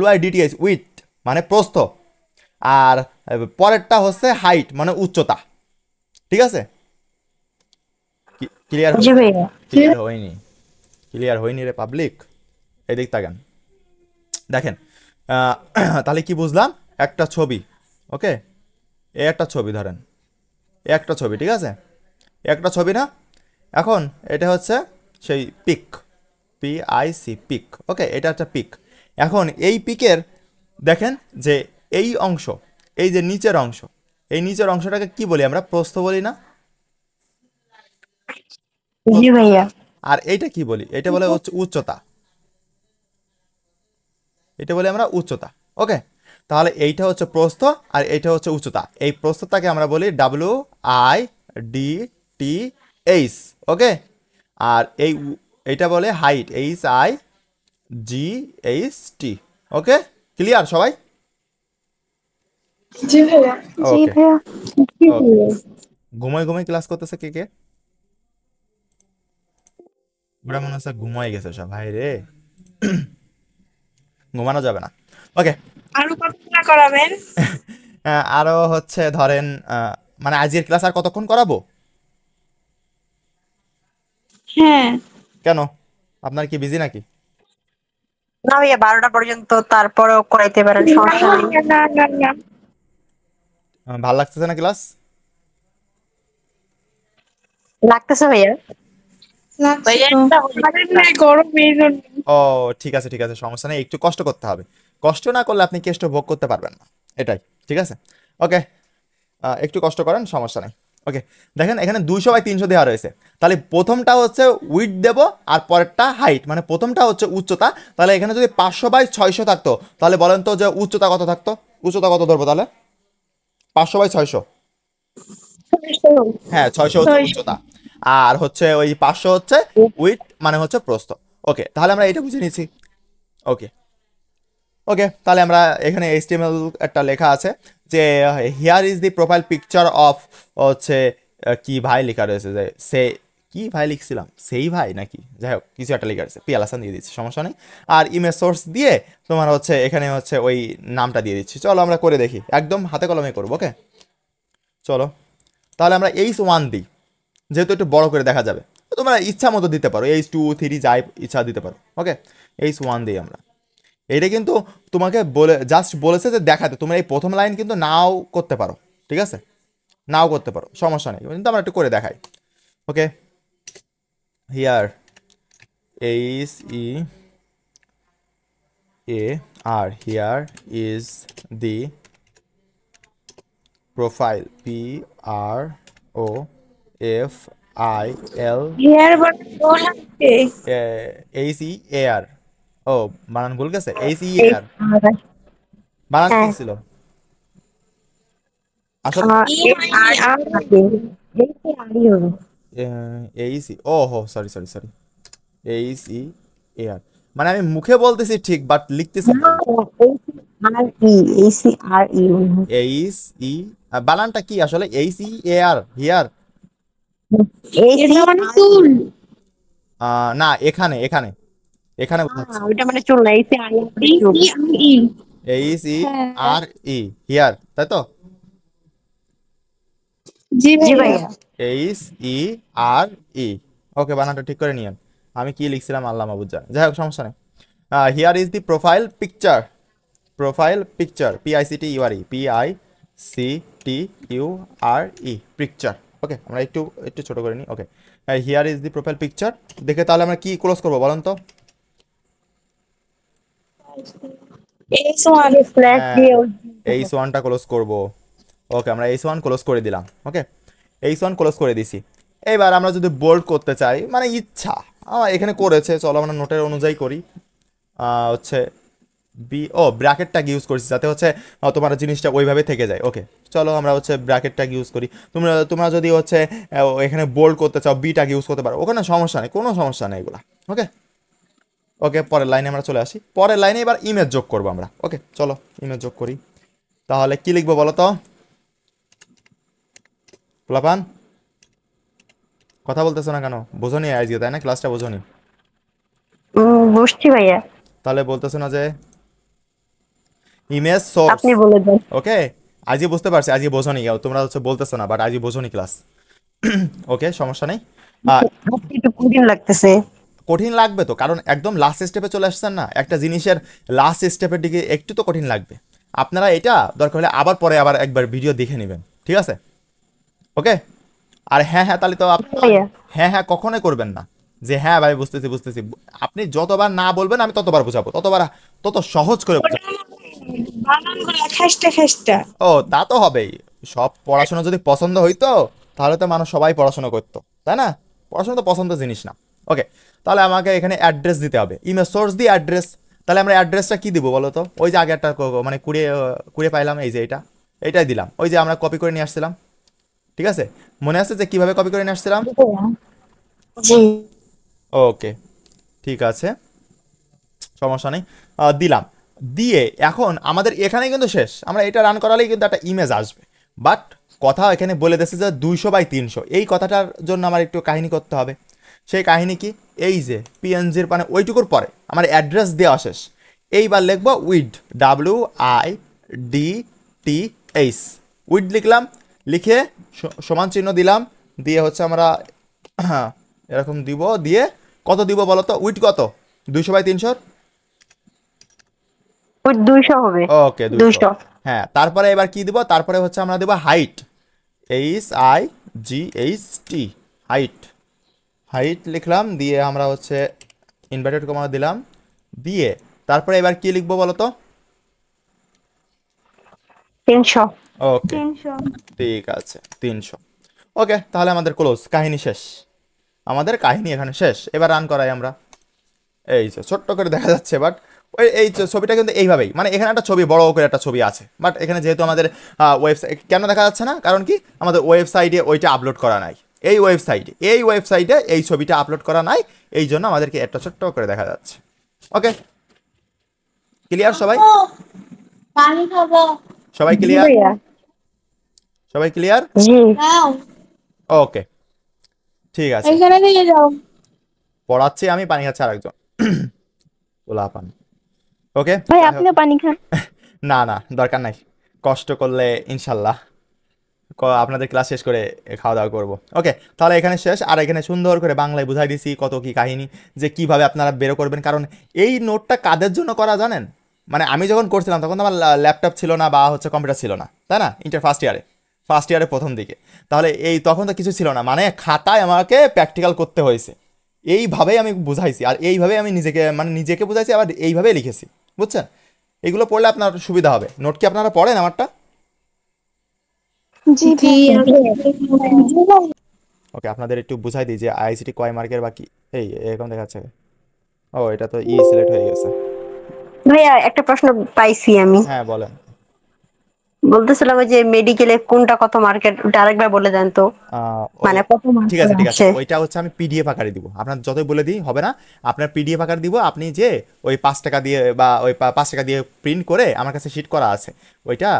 WIDTH, উইথ মানে প্রস্থ, আর পরেরটা হচ্ছে হাইট মানে উচ্চতা। ঠিক আছে, ক্লিয়ার? জি ভাইয়া। ক্লিয়ার হয়নি? ক্লিয়ার হয়নি রে পাবলিক? এদিক তাকান, দেখেন তাহলে কি বুঝলাম? একটা ছবি, ওকে, এ একটা ছবি ধরেন, এ একটা ছবি, ঠিক আছে, একটা ছবি না? এখন এটা হচ্ছে সেই পিক, PIC, পিক। ওকে, এটা একটা পিক। এখন এই পিকের দেখেন যে এই অংশ, এই যে নিচের অংশ, এই নিচের অংশটাকে কি বলি আমরা? প্রস্থ বলি না? জি ভাইয়া। আর এইটা কি বলি? এটা বলে হচ্ছে উচ্চতা, এটা বলি আমরা উচ্চতা। ওকে, তাহলে এইটা হচ্ছে প্রস্থ আর এইটা হচ্ছে উচ্চতা। এই প্রস্থটাকে আমরা বলি WIDTH। ওকে, আর এইটা বলে হাইট, HIGHT। ওকে, ক্লিয়ার সবাই? জি ভাইয়া। জি ওকে, ভাইয়া। জি ওকে। ভাইয়া। ঘুমাই ঘুমাই ক্লাস করতেছে কে কে? ওরা মনে হচ্ছে ঘুমাই গেছে সব। ভাই রে, ঘুমানো যাবে না। ওকে, আরো কতক্ষণ করাবেন? আরো হচ্ছে ধরেন মানে আজকের ক্লাস আর কতক্ষণ করাবো? হ্যাঁ। কেন, আপনার কি বিজি নাকি? না ভাইয়া 12টা পর্যন্ত, তারপরেও করাইতে পারেন, সমস্যা নেই। না না না, ভাল লাগতেছে না ক্লাস? লাগতেছে ভাইয়া। লাগছে তো। আরে না, গরম এই জন্য। ও ঠিক আছে, ঠিক আছে, সমস্যা নেই, একটু কষ্ট করতে হবে। কষ্ট না করলে আপনি কেষ্ট ভোগ করতে পারবেন না, এটাই। ঠিক আছে, ওকে, একটু কষ্ট করেন, সমস্যা নেই। ওকে, দেখেন এখানে 200/300 দেওয়া রয়েছে। তাহলে প্রথমটা হচ্ছে উইথ দেব, আর পরেরটা হাইট, মানে প্রথমটা হচ্ছে উচ্চতা। তাহলে এখানে যদি 500/600 থাকতো, তাহলে বলেন তো যে উচ্চতা কত থাকতো? উচ্চতা কত ধরবো তাহলে? 500/600? হ্যাঁ, 600 হচ্ছে 600। উচ্চতা, আর হচ্ছে ওই 500 হচ্ছে উইথ, মানে হচ্ছে প্রস্থ। ওকে, তাহলে আমরা এটা বুঝে নিয়েছি। ওকে, ওকে, তাহলে আমরা এখানে HTML একটা লেখা আছে যে here is the profile picture of, হচ্ছে কি ভাই লেখা রয়েছে, যে সে কি ভাই লিখছিলাম, সেই ভাই নাকি, যাই হোক কিছু একটা লেখা রয়েছে, পিয়ালাসান দিয়ে দিচ্ছি, সমস্যা নেই। আর ইমেজ সোর্স দিয়ে তোমার হচ্ছে এখানে হচ্ছে ওই নামটা দিয়ে দিচ্ছি। চলো আমরা করে দেখি, একদম হাতে কলমে করবো। ওকে, চলো তাহলে আমরা H1 দিই, যেহেতু একটু বড় করে দেখা যাবে। তোমরা ইচ্ছা মতো দিতে পারো, H2, 3 যাই ইচ্ছা দিতে পারো। ওকে, H1 দিই আমরা। এইটা কিন্তু তোমাকে বলে জাস্ট বলেছে যে দেখাতে, তোমরা এই প্রথম লাইন কিন্তু নাও করতে পারো, ঠিক আছে, নাও করতে পারো, সমস্যা নেই, কিন্তু আমরা একটু করে দেখাই। Okay, here HEAR, here is the profile, PROFIL, here বানানো লাগবে। HEAR। ও, বানান ভুল গেছে, HEAR বানান কি ছিল আসলে? ও হো, সরি সরি সরি, HEAR, মানে আমি মুখে বলতেছি ঠিক, বাট লিখতেছি HE, বানানটা কি আসলে? HEAR, here? এটা মানে চুল। না, এখানে এখানে এখানে বোঝাচ্ছে ওইটা মানে চুল না, HERE। HERE, হিয়ার, তাই তো? জি জি ভাইয়া। ভাইয়া। HERE। ওকে, বানানটা ঠিক করে নিয়েন। আমি কি লিখছিলাম আল্লাহ মাহবুব জানে, যাই হোক সমস্যা নেই। Here is the profile picture, PICTURE, CTURE picture. Okay, আমরা একটু একটু ছোট করে নিই। Okay, here is the profile picture. দেখে তাহলে আমরা কি ক্লোজ করবো বলেন তো? H1 ফ্ল্যাশ দিয়ে H1টা ক্লোজ করব। ওকে, আমরা H1 ক্লোজ করে দিলাম। ওকে, H1 ক্লোজ করে দিছি। এইবার আমরা যদি বোল্ড করতে চাই, মানে ইচ্ছা আমার এখানে করেছে, চলো আমরা নোটের অনুযায়ী করি। হচ্ছে ব্র্যাকেট ট্যাগ ইউজ করছি যাতে হচ্ছে তোমার জিনিসটা ওইভাবে থেকে যায়। ওকে, চলো আমরা হচ্ছে ব্র্যাকেট ট্যাগ ইউজ করি। তোমরা যদি হচ্ছে এখানে বোল্ড করতে চাও বি ট্যাগ ইউজ করতে পারো, ওখানে সমস্যা নেই, কোনো সমস্যা নেই এগুলা। ওকে ওকে, পরের লাইনে আমরা চলে আসি। পরের লাইনে এবার ইমেজ যোগ করবো আমরা। ওকে, চলো ইমেজ যোগ করি। তাহলে কি লিখবো বলো তো পোলাপান? কথা বলতেছো না কেন? বোঝনি আজকে, তাই না? ক্লাসটা বোঝনি? বুঝছি ভাইয়া, তাহলে বলতেছো না যে ইমেজ সোর্স? আপনি বলে দেন। ওকে, আজই বুঝতে পারছি, আজই বোঝনি, তোমরা হচ্ছে বলতেছো না, বাট আজই বোঝনি ক্লাস। ওকে, সমস্যা নেই। আজকে একটু কঠিন লাগতেছে। কঠিন লাগবে তো, কারণ একদম লাস্ট স্টেপে চলে আসছেন না, একটা জিনিসের লাস্ট স্টেপের দিকে একটু তো কঠিন লাগবে। আপনারা এটা দরকার হলে আবার পরে আবার একবার ভিডিও দেখে নেবেন, ঠিক আছে? ওকে, আর হ্যাঁ হ্যাঁ তাহলে তো ভাইয়া হ্যাঁ হ্যাঁ কখনোই করবেন না যে হ্যাঁ ভাই বুঝতেছি বুঝতেছি। আপনি যতবার না বলবেন আমি ততবার বোঝাবো, তত সহজ করে বোঝাবো। বানানগুলো খাস্টা খাস্টা। ও, তা তো হবেই। সব পড়াশোনা যদি পছন্দ হইতো তাহলে তো মানুষ সবাই পড়াশোনা করতো, তাই না? পড়াশোনা তো পছন্দের জিনিস না। ওকে, তাহলে আমাকে এখানে অ্যাড্রেস দিতে হবে, ইমেজ সোর্স দিয়ে অ্যাড্রেস। তাহলে আমরা অ্যাড্রেসটা কি দিব বলো তো? ওই যে আগে একটা মানে কুড়িয়ে কুড়িয়ে পাইলাম, এই যে এইটাই দিলাম, ওই যে আমরা কপি করে নিয়ে আসছিলাম। ঠিক আছে, মনে আছে যে কিভাবে কপি করে নিয়ে আসছিলাম? জি ওকে, ঠিক আছে, সমস্যা নেই। দিলাম, দিয়ে এখন আমাদের এখানে কিন্তু শেষ। আমরা এটা রান করালেই কিন্তু একটা ইমেজ আসবে। বাট কথা এখানে বলে দিচ্ছে যে 200/300, এই কথাটার জন্য আমার একটু কাহিনী করতে হবে। সেই কাহিনী কি? এই যে পিএনজির মানে ওইটুকুর পরে আমার অ্যাড্রেস দেওয়া শেষ। এইবার লিখবো উইড, WIDTH, উইড লিখলাম, লিখে সমান চিহ্ন দিলাম, দিয়ে হচ্ছে আমরা এরকম দিব, দিয়ে কত দিব বলো তো? উইড কত? 200/300। ওই 200 হবে। ওকে, 200। 200 হ্যাঁ, তারপরে এবার কি দিব? তারপরে হচ্ছে আমরা দেব হাইট, HIGHT, হাইট। হাইট লিখলাম, দিয়ে আমরা হচ্ছে ইনভার্টেড কমা দিলাম, দিয়ে তারপরে এবার কি লিখবো বলো তো? 300। ওকে, ঠিক আছে, 300। ওকে, তাহলে আমাদের ক্লোজ, কাহিনী শেষ, আমাদের কাহিনী এখানে শেষ। এবার রান করাই আমরা। এই যে ছোট্ট করে দেখা যাচ্ছে, বাট এই ছবিটা কিন্তু এইভাবেই, মানে এখানে একটা ছবি, বড় করে একটা ছবি আছে, বাট এখানে যেহেতু আমাদের ওয়েবসাইট কেন দেখা যাচ্ছে না, কারণ কি আমাদের ওয়েবসাইটে ওইটা আপলোড করা নাই। এই ওয়েবসাইটে এই ছবিটা আপলোড করা নাই, এই জন্য আমাদেরকে একটা ছোট্ট করে দেখা যাচ্ছে। ওকে, ক্লিয়ার সবাই? পানি খাবো। সবাই জি ক্লিয়ার? ভাইয়া, সবাই ক্লিয়ার? জি নাও, ওকে, ঠিক আছে, এখানে দিয়ে যাও। পড়াচ্ছি আমি, পানি খাচ্ছে আরেকজন ওলা পান। ওকে, ভাই আপনিও পানি খান। না না দরকার নাই, কষ্ট করলে ইনশাল্লাহ আপনাদের ক্লাস শেষ করে খাওয়া দাওয়া করবো। ওকে, তাহলে এখানে শেষ। আর এখানে সুন্দর করে বাংলায় বুঝাই দিছি কত কি কাহিনী, যে কিভাবে আপনারা বেরো করবেন। কারণ এই নোটটা কাদের জন্য করা জানেন? মানে আমি যখন করছিলাম তখন তো আমার ল্যাপটপ ছিল না বা হচ্ছে কম্পিউটার ছিল না, তাই না? ইন্টার ফার্স্ট ইয়ারে প্রথম দিকে। তাহলে তখন তো কিছু ছিল না, মানে খাতায় আমাকে প্র্যাকটিক্যাল করতে হয়েছে। এইভাবেই আমি বুঝাইছি, আর এইভাবেই আমি নিজেকে বুঝাইছি, আবার এইভাবেই লিখেছি, বুঝছেন? এগুলো পড়লে আপনার সুবিধা হবে। নোট কি আপনারা পড়েন আমারটা? জি ওকে, আপনাদের একটু বুঝাই দিই যে আইসিটি কয় মার্কের বাকি। এই এরকম দেখাচ্ছে, ও এটা তো সিলেক্ট হয়ে গেছে। ভাইয়া একটা প্রশ্ন পাইছি আমি, হ্যাঁ বলেন। বলতেছিলাম ওই যে মেডিকেলে কোনটা কত মার্কেট, ওটা আরেকবার বলে দেন তো, মানে কত ঠিক আছে মার্কেট ঠিক আছে, আছে? ওইটা হচ্ছে আমি পিডিএফ আকারে দিব। আপনার যতই বলে দিই হবে না, আপনার পিডিএফ আকারে দিব। আপনি যে ওই 5 টাকা দিয়ে বা ওই 5 টাকা দিয়ে প্রিন্ট করে, আমার কাছে শিট করা আছে, ওইটা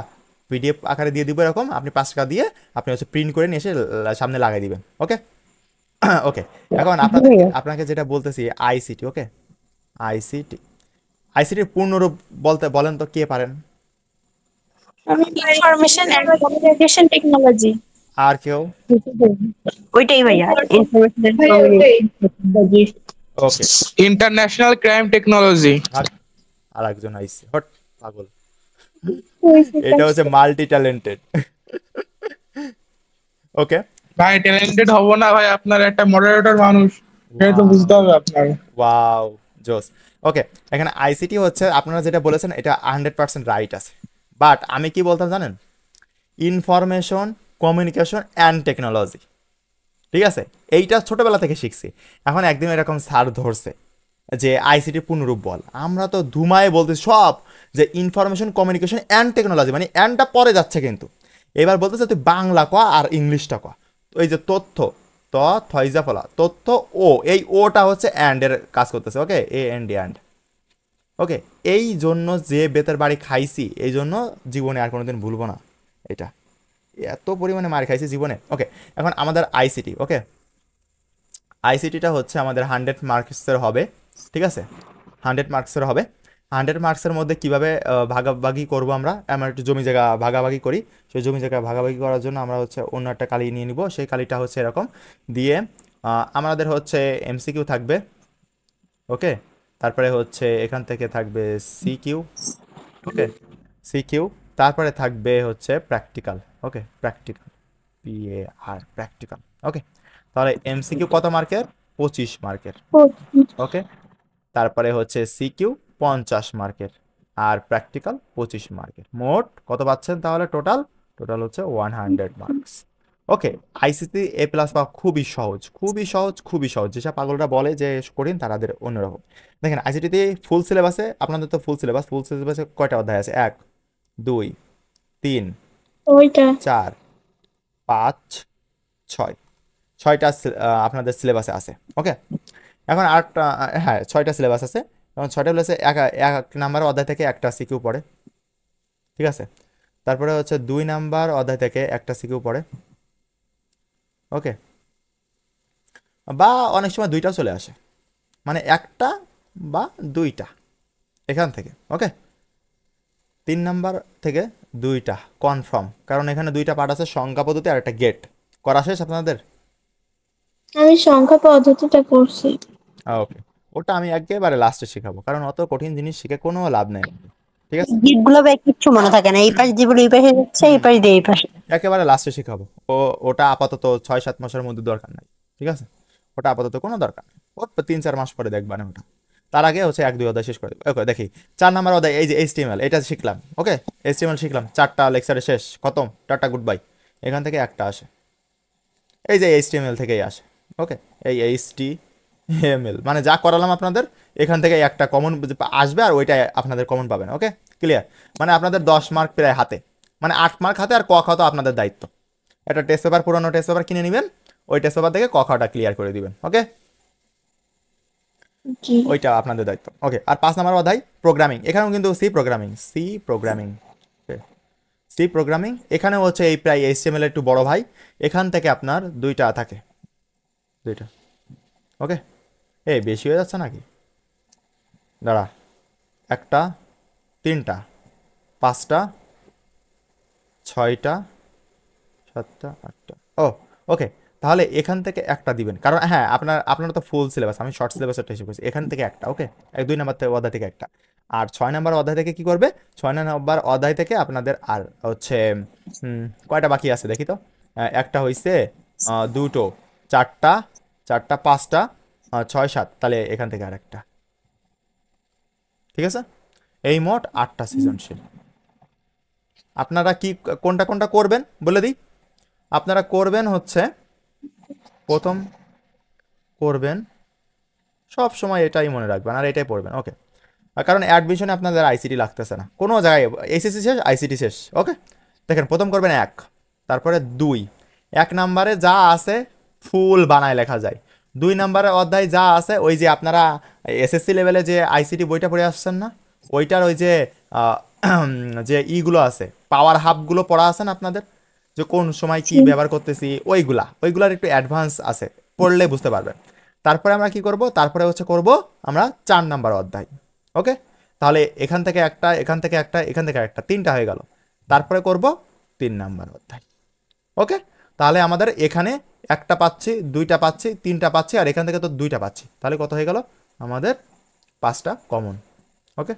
পিডিএফ আকারে দিয়ে দিব। এরকম আপনি 5 টাকা দিয়ে আপনি হচ্ছে প্রিন্ট করে নিয়ে এসে সামনে লাগাই দিবেন। ওকে ওকে, এখন আপনাকে যেটা বলতেছি আইসিটি। ওকে, আইসিটির পূর্ণরূপ বলেন তো, কে পারেন? Information and communication technology. আর কেউ? ওইটাই ভাইয়া, information and communication. Okay, international crime technology. আর একজন আইসি, হট পাগল। এটা হচ্ছে মাল্টি ট্যালেন্টেড। ওকে, ভাই ট্যালেন্টেড হব না ভাই, আপনার একটা মডারেটর মানুষ, সেটা তো বুঝতে হবে আপনার। ওয়াও, জোস। ওকে, এখানে আইসিটি হচ্ছে আপনারা যেটা বলেছেন এটা 100% রাইট আছে, বাট আমি কি বলতাম জানেন, ইনফরমেশন কমিউনিকেশন অ্যান্ড টেকনোলজি, ঠিক আছে, এইটা ছোটবেলা থেকে শিখছি। এখন একদিন এরকম স্যার ধরছে যে আইসিটি পূর্ণরূপ বল, আমরা তো ধুমায় বলতে সব যে ইনফরমেশন কমিউনিকেশন অ্যান্ড টেকনোলজি, মানে অ্যান্ডটা পরে যাচ্ছে কিন্তু, এবার বলতেছে তুই বাংলা ক আর ইংলিশটা ক। তো এই যে তথ্য, ত থইজা ফলা, তথ্য ও, এই ওটা হচ্ছে অ্যান্ডের কাজ করতেছে। ওকে, এ এন্ড অ্যান্ড। ওকে, এই জন্য যে বেতের বাড়ি খাইছি, এই জন্য জীবনে আর কোনোদিন ভুলবো না এটা, এত পরিমাণে মার খাইছি জীবনে। ওকে, এখন আমাদের আইসিটি। ওকে, আইসিটিটা হচ্ছে আমাদের 100 মার্কসের হবে, ঠিক আছে, 100 মার্কসের হবে। 100 মার্কসের মধ্যে কীভাবে ভাগাভাগি করবো আমরা একটু জমি জায়গা ভাগাভাগি করি। সেই জমি জায়গা ভাগাভাগি করার জন্য আমরা হচ্ছে অন্য একটা কালি নিয়ে নিব, সেই কালিটা হচ্ছে এরকম দিয়ে আমাদের হচ্ছে এমসিকিউ থাকবে। ওকে, তারপরে হচ্ছে এখান থেকে থাকবে সিকিউ। ওকে, সিকিউ, তারপরে থাকবে হচ্ছে প্র্যাকটিক্যাল। ওকে, প্র্যাকটিক্যাল, PAR, প্র্যাকটিক্যাল। ওকে, তাহলে এমসিকিউ কত মার্কের? 25 মার্কের। ওকে, তারপরে হচ্ছে সিকিউ 50 মার্কের, আর প্র্যাকটিক্যাল 25 মার্কের। মোট কত পাচ্ছেন তাহলে? টোটাল হচ্ছে 100 মার্কস। ওকে, আইসিটি এ প্লাস পাওয়া খুবই সহজ, খুবই সহজ, খুবই সহজ। যেসব পাগলরা বলে যে কঠিন, তাদের অন্যরকম। দেখেন আইসিটিতে ফুল সিলেবাসে, আপনাদের তো ফুল সিলেবাসে কয়টা অধ্যায় আছে? 1 2 3 ওইটা 4 5 6, 6টা আপনাদের সিলেবাসে আছে। ওকে, এখন আটটা, হ্যাঁ 6টা সিলেবাস আছে। এখন 6টা প্লাসে এক নাম্বার অধ্যায় থেকে একটা সিকিউ পড়ে, ঠিক আছে। তারপরে হচ্ছে 2 নাম্বার অধ্যায় থেকে একটা সিকিউ পড়ে। ওকে, বা অনেক সময় 2টাও চলে আসে, মানে একটা বা 2টা এখান থেকে। ওকে, 3 নাম্বার থেকে 2টা কনফার্ম, কারণ এখানে 2টা পার্ট আছে, সংখ্যা পদ্ধতি আর একটা গেট। করা শেষ আপনাদের? আমি সংখ্যা পদ্ধতিটা করছি। ওকে, ওটা আমি একেবারে লাস্টে শেখাবো, কারণ অত কঠিন জিনিস শিখে কোনো লাভ নেই, ঠিক আছে। গিটগুলো ভাই কিচ্ছু মনে থাকে না, এই পাশ দিয়ে বলে এই পাশে যাচ্ছে, এই পাশ দিয়ে এই পাশে। একেবারে লাস্টে শেখাবো। ওটা আপাতত 6-7 মাসের মধ্যে দরকার নাই, ঠিক আছে, ওটা আপাতত কোনো দরকার নেই, ও 3-4 মাস পরে দেখবানে ওটা। তার আগে হচ্ছে 1-2 অধ্যায় শেষ করে দেবো। ওকে, দেখি 4 নাম্বার অধ্যায়, এই যে HTML, এটা শিখলাম। ওকে, HTML শিখলাম, 4টা লেকচারে শেষ, খতম, টাটা গুড বাই। এখান থেকে একটা আসে, এই যে HTML থেকেই আসে। ওকে, এই HTML মানে যা করালাম আপনাদের, এখান থেকে একটা কমন আসবে, আর ওইটাই আপনাদের কমন পাবেন। ওকে, ক্লিয়ার? মানে আপনাদের 10 মার্ক প্রায় হাতে, মানে 8 মার্ক হাতে, আর ক খ তো আপনাদের দায়িত্ব। একটা টেস্ট পেপার, পুরোনো টেস্ট পেপার কিনে নেবেন, ওই টেস্ট পেপার থেকে ক খটা ক্লিয়ার করে দিবেন। ওকে, জি, ওইটা আপনাদের দায়িত্ব। ওকে, আর 5 নাম্বার অধ্যায় প্রোগ্রামিং, এখানেও কিন্তু সি প্রোগ্রামিং এখানেও হচ্ছে এই প্রায় HTML একটু বড় ভাই, এখান থেকে আপনার 2টা থাকে, 2টা। ওকে, এই বেশি হয়ে যাচ্ছে নাকি? দাঁড়া, 1টা 3টা 5টা 6টা 7টা 8টা। ও ওকে, তাহলে এখান থেকে একটা দিবেন, কারণ হ্যাঁ আপনারা তো ফুল সিলেবাস, আমি শর্ট সিলেবাসটা হিসেবে করছি, এখান থেকে একটা। ওকে, 2 নাম্বার অধ্যায় থেকে একটা, আর 6 নাম্বার অধ্যায় থেকে কি করবে? 6 নাম্বার অধ্যায় থেকে আপনাদের আর হচ্ছে কয়টা বাকি আছে দেখি তো। একটা হইছে, 2টো, 4টা 5টা 6 7, তাহলে এখান থেকে আর একটা, ঠিক আছে। এই মোট 8টা সৃজনশীল। আপনারা কি কোনটা কোনটা করবেন বলে দিই। আপনারা করবেন হচ্ছে, প্রথম করবেন, সব সময় এটাই মনে রাখবেন আর এটাই পড়বেন। ওকে, কারণ অ্যাডমিশনে আপনাদের আইসিটি লাগতেছে না কোনো জায়গায়, এসএসসি শেষ আইসিটি শেষ। ওকে, দেখেন প্রথম করবেন 1, তারপরে 2, 1 নাম্বারে যা আছে ফুল বানায় লেখা যায়। 2 নাম্বারের অধ্যায় যা আছে, ওই যে আপনারা এসএসসি লেভেলে যে আইসিটি বইটা পড়ে আসছেন না, ওইটার ওই যে যে ইগুলো আছে, পাওয়ার হাবগুলো পড়া আছে না আপনাদের, যে কোন সময় কি ব্যবহার করতেছি, ওইগুলার একটু অ্যাডভান্স আছে, পড়লে বুঝতে পারবেন। তারপরে আমরা কি করব? তারপরে হচ্ছে করব আমরা 4 নাম্বার অধ্যায়। ওকে, তাহলে এখান থেকে একটা, এখান থেকে একটা, এখান থেকে একটা, 3টা হয়ে গেল। তারপরে করব 3 নাম্বার অধ্যায়। ওকে, তাহলে আমাদের এখানে একটা পাচ্ছি, 2টা পাচ্ছি, 3টা পাচ্ছি, আর এখান থেকে তো 2টা পাচ্ছি, তাহলে কত হয়ে গেল আমাদের? 5টা কমন। ওকে,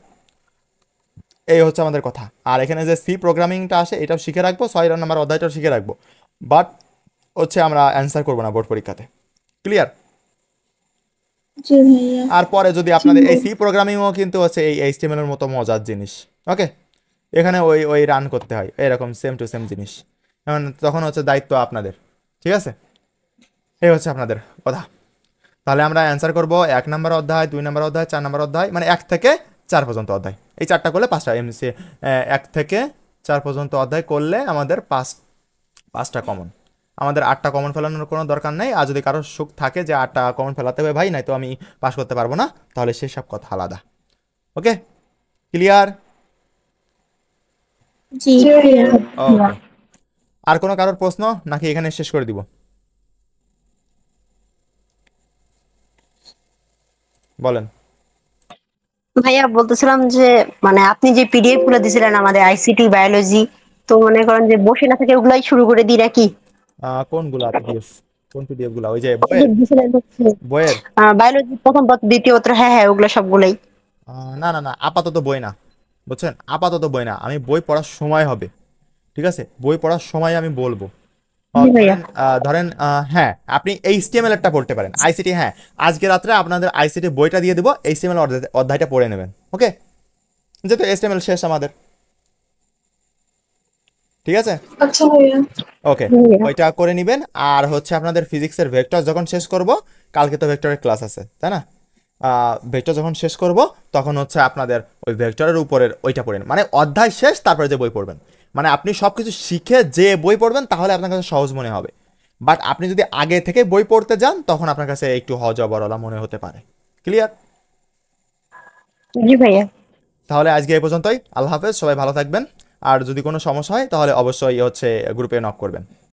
এই হচ্ছে আমাদের কথা। আর এখানে যে সি প্রোগ্রামিংটা আসে এটাও শিখে রাখবো, 6 নম্বর অধ্যায়টাও শিখে রাখবো, বাট হচ্ছে আমরা অ্যান্সার করবো না বোর্ড পরীক্ষাতে। ক্লিয়ার? জি ভাইয়া। আর পরে যদি আপনাদের এই সি প্রোগ্রামিংও কিন্তু হচ্ছে এই এইচটিএমএল এর মতো মজার জিনিস। ওকে, এখানে ওই ওই রান করতে হয় এরকম সেম টু সেম জিনিস, তখন হচ্ছে দায়িত্ব আপনাদের। ঠিক আছে, এই হচ্ছে আপনাদের কথা। তাহলে আমরা অ্যান্সার করব 1 নম্বর অধ্যায়, 2 নম্বর অধ্যায়, 4 নম্বর অধ্যায়, মানে 1 থেকে 4 পর্যন্ত অধ্যায়। এই 4টা করলে 5টা এমসি, 1 থেকে 4 পর্যন্ত অধ্যায় করলে আমাদের 5টা কমন। আমাদের 8টা কমন ফেলানোর কোনো দরকার নেই। আর যদি কারোর সুখ থাকে যে 8টা কমন ফেলাতে হবে ভাই, নাই তো আমি পাস করতে পারবো না, তাহলে সেসব কথা আলাদা। ওকে, ক্লিয়ার? জি ভাইয়া। ওকে, আর কোনো কারোর প্রশ্ন নাকি এখানে শেষ করে দিব? বলেন। ভাইয়া বলতেছিলাম যে মানে আপনি যে পিডিএফ গুলো দিছিলেন আমাদের আইসিটি বায়োলজি, তো মনে করেন যে বসে না থেকে ওগুলাই শুরু করে দিই নাকি? কোনগুলা পিডিএফ? কোন পিডিএফ গুলা? ওই যে এই যে দিছিলেন হচ্ছে বইয়ের? বায়োলজি প্রথম পত্র দ্বিতীয় পত্র, হ্যাঁ হ্যাঁ ওগুলো সবগুলাই। না না না, আপাতত বই না, বুঝছেন? আপাতত বই না, আমি বই পড়ার সময় হবে। ঠিক আছে, বই পড়ার সময় আমি বলবো। জি ভাইয়া। ধরেন হ্যাঁ, আপনি এইচটিএমএল একটা পড়তে পারেন, আইসিটি। হ্যাঁ, আজকে রাত্রে আপনাদের আইসিটি বইটা দিয়ে দিব, এইচটিএমএল অধ্যায়টা পড়ে নেবেন। ওকে, যেহেতু এইচটিএমএল শেষ আমাদের। ঠিক আছে, আচ্ছা ভাইয়া। ওকে, ওইটা করে নেবেন। আর হচ্ছে আপনাদের ফিজিক্সের ভেক্টর যখন শেষ করব, কালকে তো ভেক্টরের ক্লাস আছে তাই না? ভেক্টর যখন শেষ করব তখন হচ্ছে আপনাদের ওই ভেক্টরের উপরের ওইটা পড়েন, মানে অধ্যায় শেষ তারপরে যে বই পড়বেন। মানে আপনি সব কিছু শিখে যে বই পড়বেন তাহলে আপনার কাছে সহজ মনে হবে। বাট আপনি যদি আগে থেকে বই পড়তে যান তখন আপনার কাছে একটু হজবরলা মনে হতে পারে। ক্লিয়ার? জি ভাইয়া। তাহলে আজকে এই পর্যন্তই। আল্লাহ হাফেজ, সবাই ভালো থাকবেন। আর যদি কোনো সমস্যা হয় তাহলে অবশ্যই হচ্ছে গ্রুপে নক করবেন।